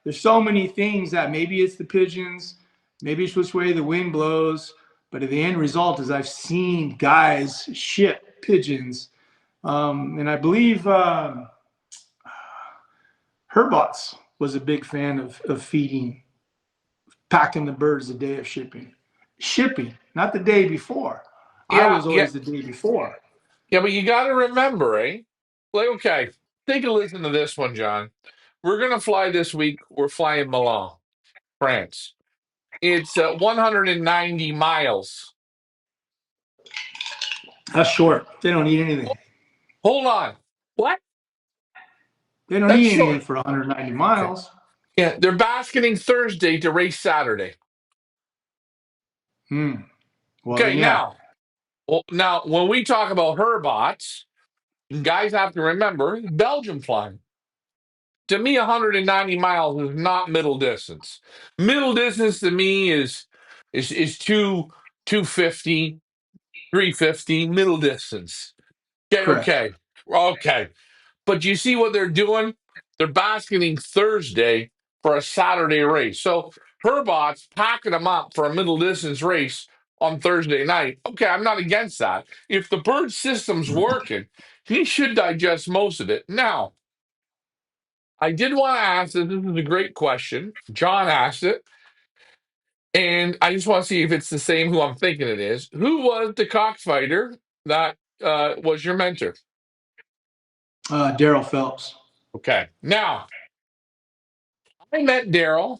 There's so many things that maybe it's the pigeons, maybe it's which way the wind blows, but the end result is I've seen guys ship pigeons, and I believe Herbots was a big fan of feeding, packing the birds the day of shipping. Shipping, not the day before. I Yeah, was yeah, always the day before. yeah, but you got to remember, eh? Like, okay, take a listen to this one, John. We're gonna fly this week. We're flying Milan, France. It's 190 miles. That's short. They don't need anything. Hold on. What? They don't That's need anything short. for 190 Okay. miles. Yeah, they're basketing Thursday to race Saturday. Hmm. Well, then, Okay, yeah. now when we talk about Herbots, guys have to remember Belgium flying. To me, 190 miles is not middle distance. Middle distance to me is 250, 350, middle distance. Okay, Correct. okay. But you see what they're doing? They're basketing Thursday for a Saturday race. So Herbot's packing them up for a middle distance race on Thursday night. Okay, I'm not against that. If the bird system's working, he should digest most of it. Now, I did want to ask this. This is a great question. John asked it, and I just want to see if it's the same who I'm thinking it is. Who was the cockfighter that was your mentor? Daryl Phelps. Okay. Now, I met Daryl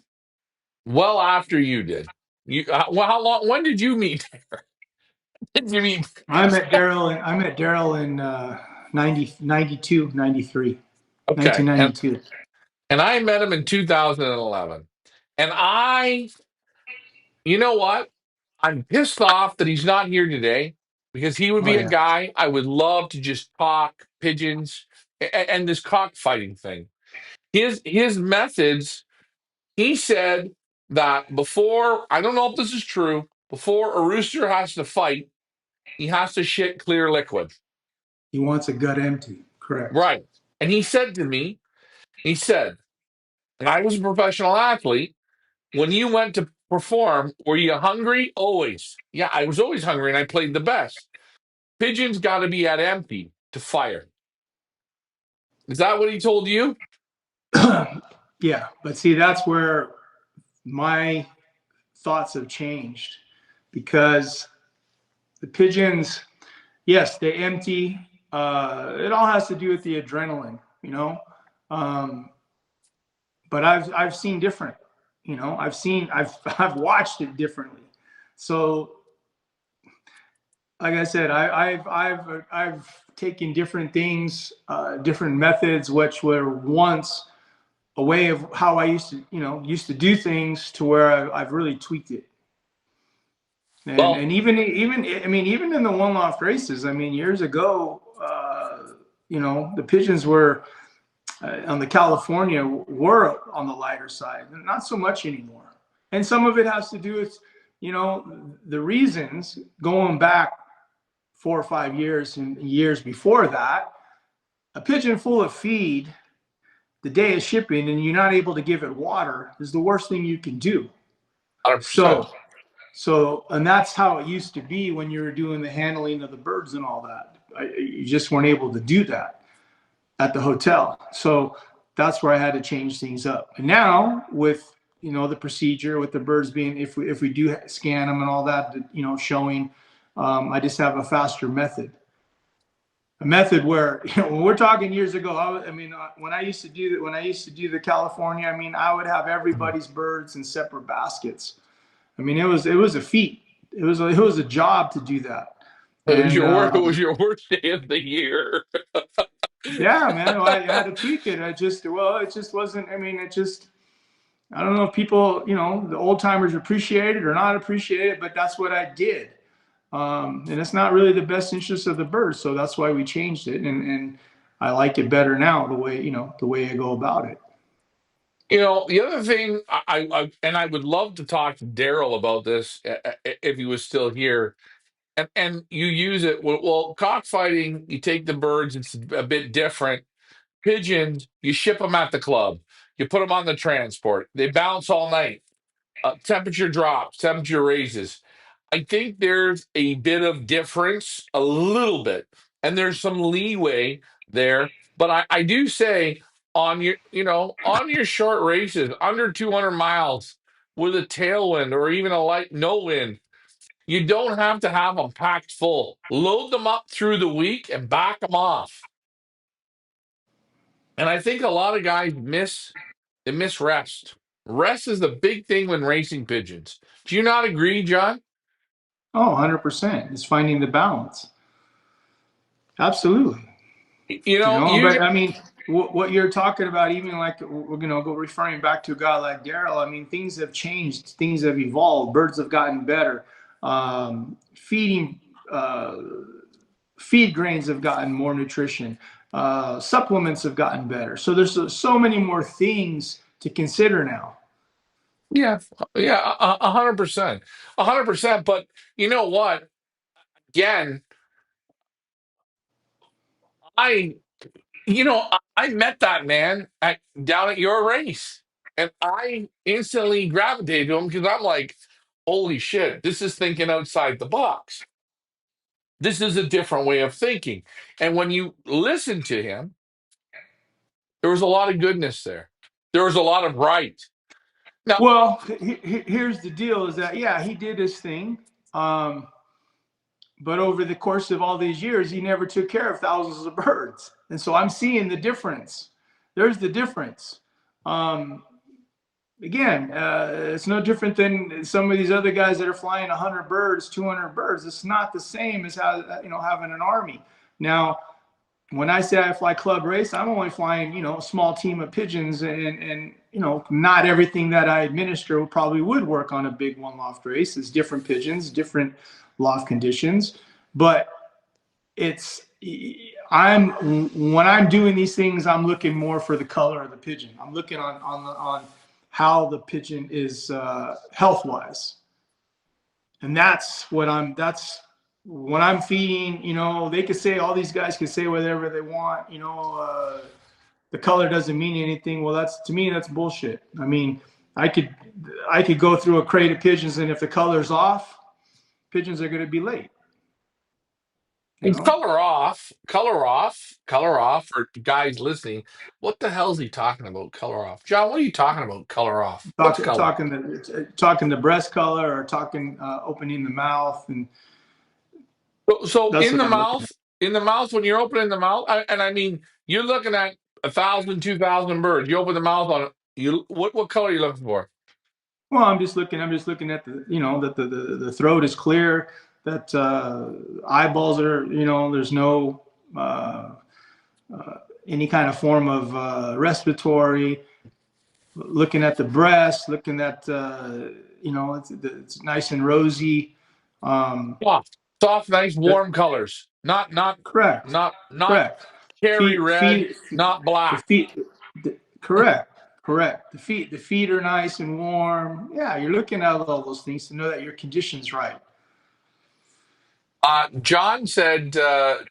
well after you did. Well, how long? When did you meet? Did you meet? I met Daryl in 92, 93, Okay, and 1992. I met him in 2011, and you know what? I'm pissed off that he's not here today because he would Oh be a yeah. guy I would love to just talk pigeons and this cockfighting thing. His methods. He said that before, I don't know if this is true, before a rooster has to fight, he has to shit clear liquid. He wants a gut empty. Correct. Right. And he said to me, he said, and I was a professional athlete, when you went to perform, were you hungry? Always. Yeah, I was always hungry and I played the best. Pigeons got to be at empty to fire. Is that what he told you? Yeah, but see, that's where my thoughts have changed because the pigeons, yes, they empty. It all has to do with the adrenaline, you know. Um, but I've seen different, you know. I've watched it differently. So, like I said, I've taken different things, different methods, which were once a way of how I used to do things, to where I've really tweaked it. And Well, even I mean, even in the one loft races, I mean, years ago, the pigeons were on the California were on the lighter side, not so much anymore. And some of it has to do with, the reasons going back 4 or 5 years and years before that. A pigeon full of feed the day of shipping and you're not able to give it water is the worst thing you can do. 100%. So, and that's how it used to be when you were doing the handling of the birds and all that. You just weren't able to do that at the hotel. So that's where I had to change things up. And now with, the procedure with the birds being, if we do scan them and all that, showing, I just have a faster method. A method where, when we're talking years ago, when I used to do the California, I mean, I would have everybody's birds in separate baskets. I mean, it was a feat. It was a job to do that. And It was your worst day of the year. yeah, man, I had to tweak it. It just wasn't. I mean, I don't know if people, the old timers appreciate it or not appreciate it, but that's what I did. And it's not really the best interest of the bird, so that's why we changed it. And I like it better now, the way I go about it. The other thing, and I would love to talk to Daryl about this if he was still here. And you use it. Well, cockfighting, you take the birds, it's a bit different. Pigeons, you ship them at the club. You put them on the transport. They bounce all night. Temperature drops, temperature raises. I think there's a bit of difference, a little bit, and there's some leeway there. But I do say on your short races, under 200 miles with a tailwind or even a light no wind, you don't have to have them packed full. Load them up through the week and back them off. And I think a lot of guys miss rest. Rest is the big thing when racing pigeons. Do you not agree, John? Oh, 100%. It's finding the balance. Absolutely. You But I mean, what you're talking about, even like we're gonna go referring back to a guy like Daryl. I mean, things have changed, things have evolved, birds have gotten better, feeding feed grains have gotten more nutrition, supplements have gotten better. So there's so many more things to consider now. yeah, yeah, 100%, 100%. But you know what? Again, I I met that man down at your race, and I instantly gravitated to him because I'm like, holy shit, this is thinking outside the box. This is a different way of thinking. And when you listen to him, there was a lot of goodness there. There was a lot of right. Now, Well, here's the deal: is that yeah, he did his thing. Um, But over the course of all these years, he never took care of thousands of birds. And so I'm seeing the difference. There's the difference. Um, Again, it's no different than some of these other guys that are flying 100 birds, 200 birds. It's not the same as having an army. Now, when I say I fly club race, I'm only flying, a small team of pigeons, and not everything that I administer probably would work on a big one loft race. It's different pigeons, different loft conditions, but it's I'm when I'm doing these things, I'm looking more for the color of the pigeon. I'm looking on how the pigeon is health wise, and that's when I'm feeding. They could say, all these guys could say whatever they want. The color doesn't mean anything. Well, to me that's bullshit. I mean, I could go through a crate of pigeons, and if the color's off, pigeons are going to be late. you And know. color off for guys listening. What the hell is he talking about? Color off. John, what are you talking about? Color off. What's color? Talking the breast color or talking opening the mouth, and So that's what I'm looking at. in the mouth, when you're opening the mouth, and I mean, you're looking at 1,000, 2,000 birds. You open the mouth on you. What color are you looking for? Well, I'm just looking at the, that the throat is clear, that eyeballs are, there's no uh, any kind of form of respiratory. Looking at the breast, looking at it's nice and rosy. Um, Soft, soft, nice, the, warm colors. correct, Not correct. cherry Feet, red. feet, Not the black. feet. Correct, correct. The feet are nice and warm. Yeah, you're looking at all those things to know that your condition's right. John said.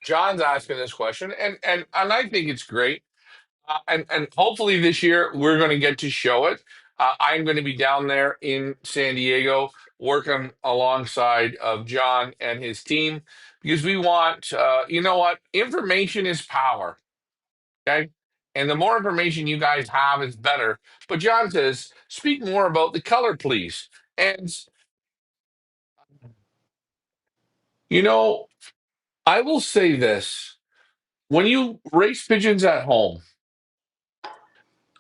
John's asking this question, and I think it's great. And hopefully this year we're going to get to show it. I'm going to be down there in San Diego working alongside of John and his team because we want, you know what? Information is power. Okay. And the more information you guys have is better. But John says, speak more about the color, please. And, you know, I will say this when you race pigeons at home,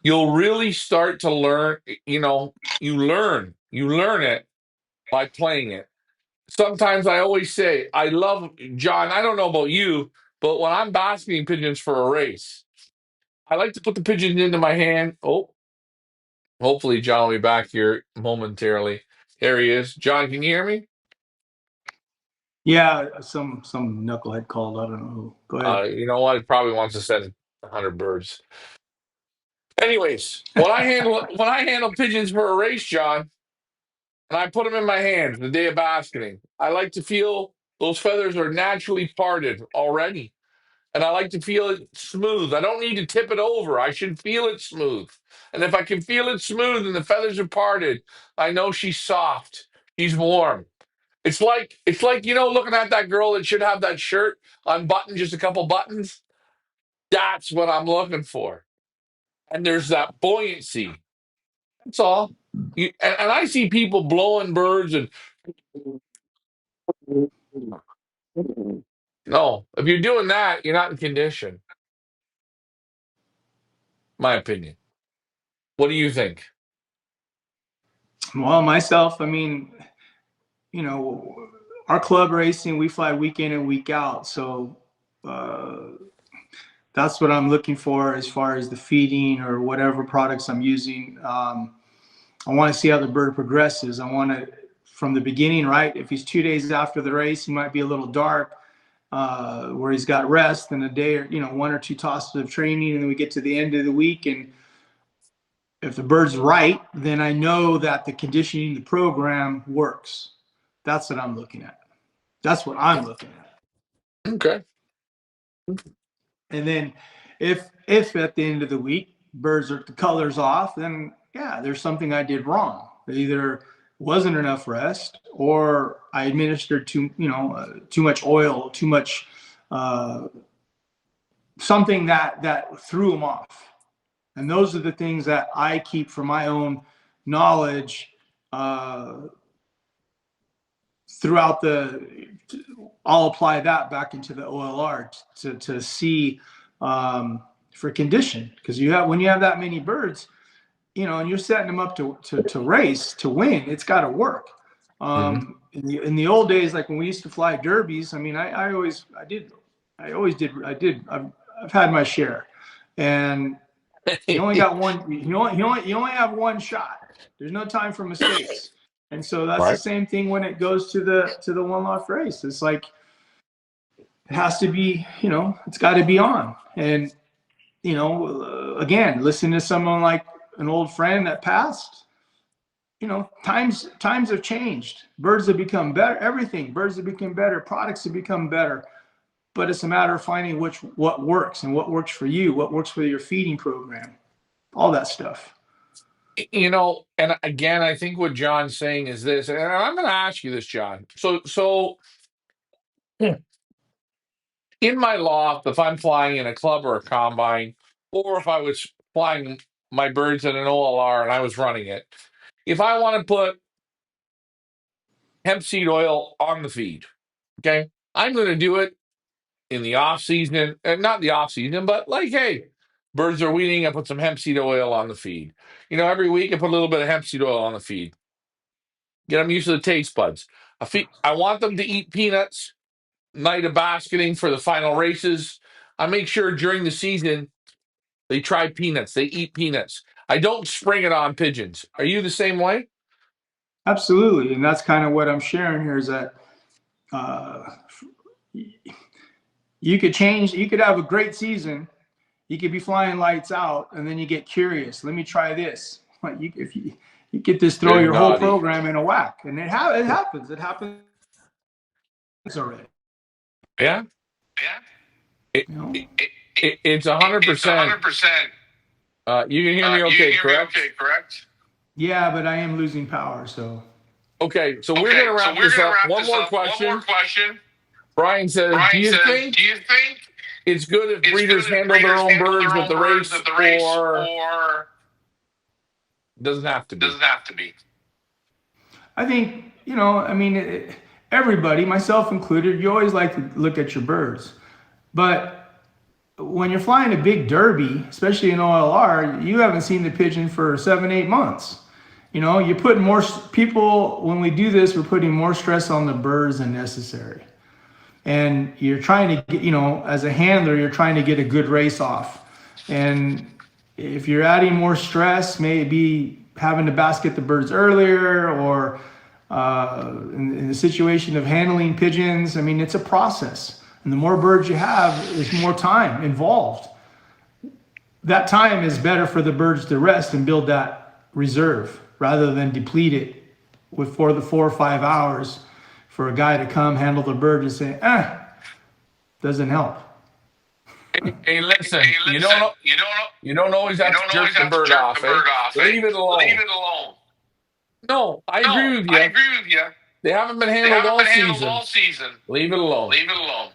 you'll really start to learn, you learn it by playing it. Sometimes I always say, I love John. I don't know about you, but when I'm basking pigeons for a race, I like to put the pigeon into my hand. Oh, hopefully John will be back here momentarily. There he is. John, can you hear me? Yeah, some knucklehead called. I don't know who. Go ahead. You know what? He probably wants to send 100 birds. Anyways, when I handle pigeons for a race, John, and I put them in my hands the day of basketing, I like to feel those feathers are naturally parted already. And I like to feel it smooth. I don't need to tip it over. I should feel it smooth. And if I can feel it smooth and the feathers are parted, I know she's soft. She's warm. It's like looking at that girl that should have that shirt unbuttoned, just a couple buttons. That's what I'm looking for. And there's that buoyancy. That's all. And I see people blowing birds and no, if you're doing that, you're not in condition. My opinion. What do you think? Well, myself, I mean, you know, our club racing, we fly week in and week out, so uh, that's what I'm looking for as far as the feeding or whatever products I'm using. I want to see how the bird progresses. I want to, from the beginning, right? If he's 2 days after the race, he might be a little dark, where he's got rest and a day or, one or two tosses of training. And then we get to the end of the week. And if the bird's right, then I know that the conditioning, the program works. That's what I'm looking at. That's what I'm looking at. Okay. And then if at the end of the week birds are the colors off, then yeah, there's something I did wrong. Either wasn't enough rest, or I administered too much oil, too much uh, something that threw them off. And those are the things that I keep for my own knowledge uh, throughout the. I'll apply that back into the OLR to see for condition, because when you have that many birds, and you're setting them up to race to win, it's got to work. Hmm. In the old days, like when we used to fly derbies, I mean, I've had my share, and you only got one. You only have one shot. There's no time for mistakes, and so that's the Right. same thing when it goes to the one Loft race. It's like it has to be, it's got to be on. And again, listen to someone like an old friend that passed. Times have changed. Birds have become better. Everything. Birds have become better. Products have become better. But it's a matter of finding what works and what works for you, what works for your feeding program, all that stuff. And again, I think what John's saying is this, and I'm going to ask you this, John. So in my loft, if I'm flying in a club or a combine, or if I was flying my birds in an OLR and I was running it, if I want to put hemp seed oil on the feed, okay, I'm going to do it in the off season, and not the off season, but like, hey, birds are weaning. I put some hemp seed oil on the feed. Every week I put a little bit of hemp seed oil on the feed. Get them used to the taste buds. I want them to eat peanuts night of basketing for the final races. I make sure during the season they try peanuts. They eat peanuts. I don't spring it on pigeons. Are you the same way? Absolutely, and that's kind of what I'm sharing here is that uh, you could change. You could have a great season. You could be flying lights out, and then you get curious. Let me try this. Like if you get this, throw Good your whole naughty. program in a whack, and it happens. It happens already. Yeah. Yeah. It, You know. it's It's a 100%. hundred percent. You can hear me You can okay, hear me correct? okay, correct? Yeah, but I am losing power. So Okay, so we're going okay, to so wrap we're this gonna up. wrap One this more up. One more question. question. Brian says, do Brian you says, think "Do you think it's good if it's good breeders if handle their breeders own handle birds their at own the birds race, at the race, or or doesn't have to be? doesn't have to be?" I think I mean, everybody, myself included, you always like to look at your birds, but when you're flying a big derby, especially in OLR, you haven't seen the pigeon for 7, 8 months. You put more people, when we do this, we're putting more stress on the birds than necessary. And you're trying to get, as a handler, you're trying to get a good race off. And if you're adding more stress, maybe having to basket the birds earlier, or in the situation of handling pigeons, I mean, it's a process. And the more birds you have, there's more time involved. That time is better for the birds to rest and build that reserve rather than deplete it for the 4 or 5 hours for a guy to come handle the bird and say, doesn't help. Hey, listen, Hey, listen, you don't always you have to don't always jerk the have to bird jerk the off, eh? bird off, eh? Leave it Leave alone. it alone. No, I No, agree with I you. agree with you. They haven't been They handled haven't all been handled season. all season. Leave it alone. Leave it alone.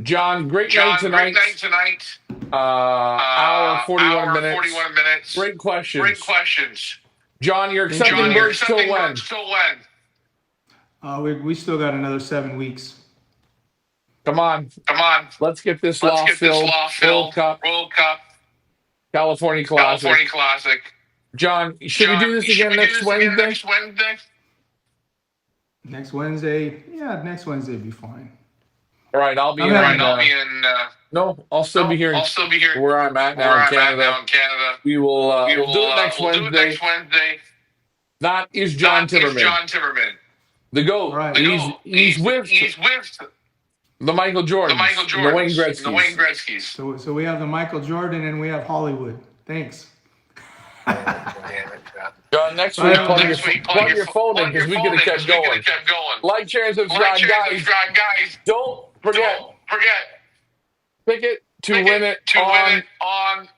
John, great night John, great tonight. night tonight. Hour 41 Hour minutes. 41 minutes. Great Great questions. questions. John, you're Thank you. accepting John, you're birds till accepting birds when? till when? We still got another 7 weeks. Come on. Come on. Let's get this Let's loft get this filled. loft World filled. Cup, World Cup, California Classic. California Classic. John, should we John, do this should again we do next this again Wednesday? next Wednesday? Next Wednesday? Yeah, next Wednesday would be fine. All right, I'll be I'm in. having, I'll be in. No, I'll still be No, here I'll still be here where I'm at where now in I'm at Canada. now in Canada. We will We we'll do it next we'll do it next Wednesday. Wednesday. That is John That is Timmerman, John Timmerman. the GOAT. Right. The He's goat. he's with He's with the Michael the Michael Jordans and the Wayne Jordans and the Wayne Gretzky's. Gretzky's. So we have the Michael Jordan and we have Hollywood. Thanks. John, next week plug your phone in because we could have kept going. Like, share, and subscribe, guys. Don't forget, Don't forget, pick it to win it on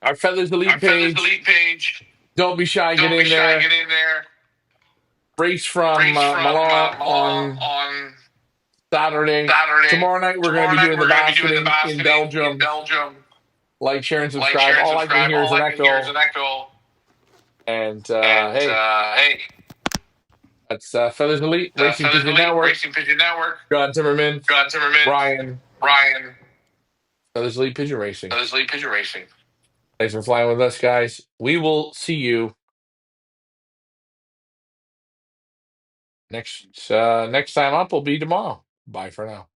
our Feathers Elite page. Don't be shy, get in there. Race from Milan on Saturday. Tomorrow night we're going to be doing the basketing in Belgium. Like, share, and subscribe. All I can hear is an echo. And hey, that's Feathers Elite Racing Pigeon Network. John Timmerman, Brian, Feathers Elite Pigeon Racing. Thanks for flying with us, guys. We will see you next time up. Will be tomorrow. Bye for now.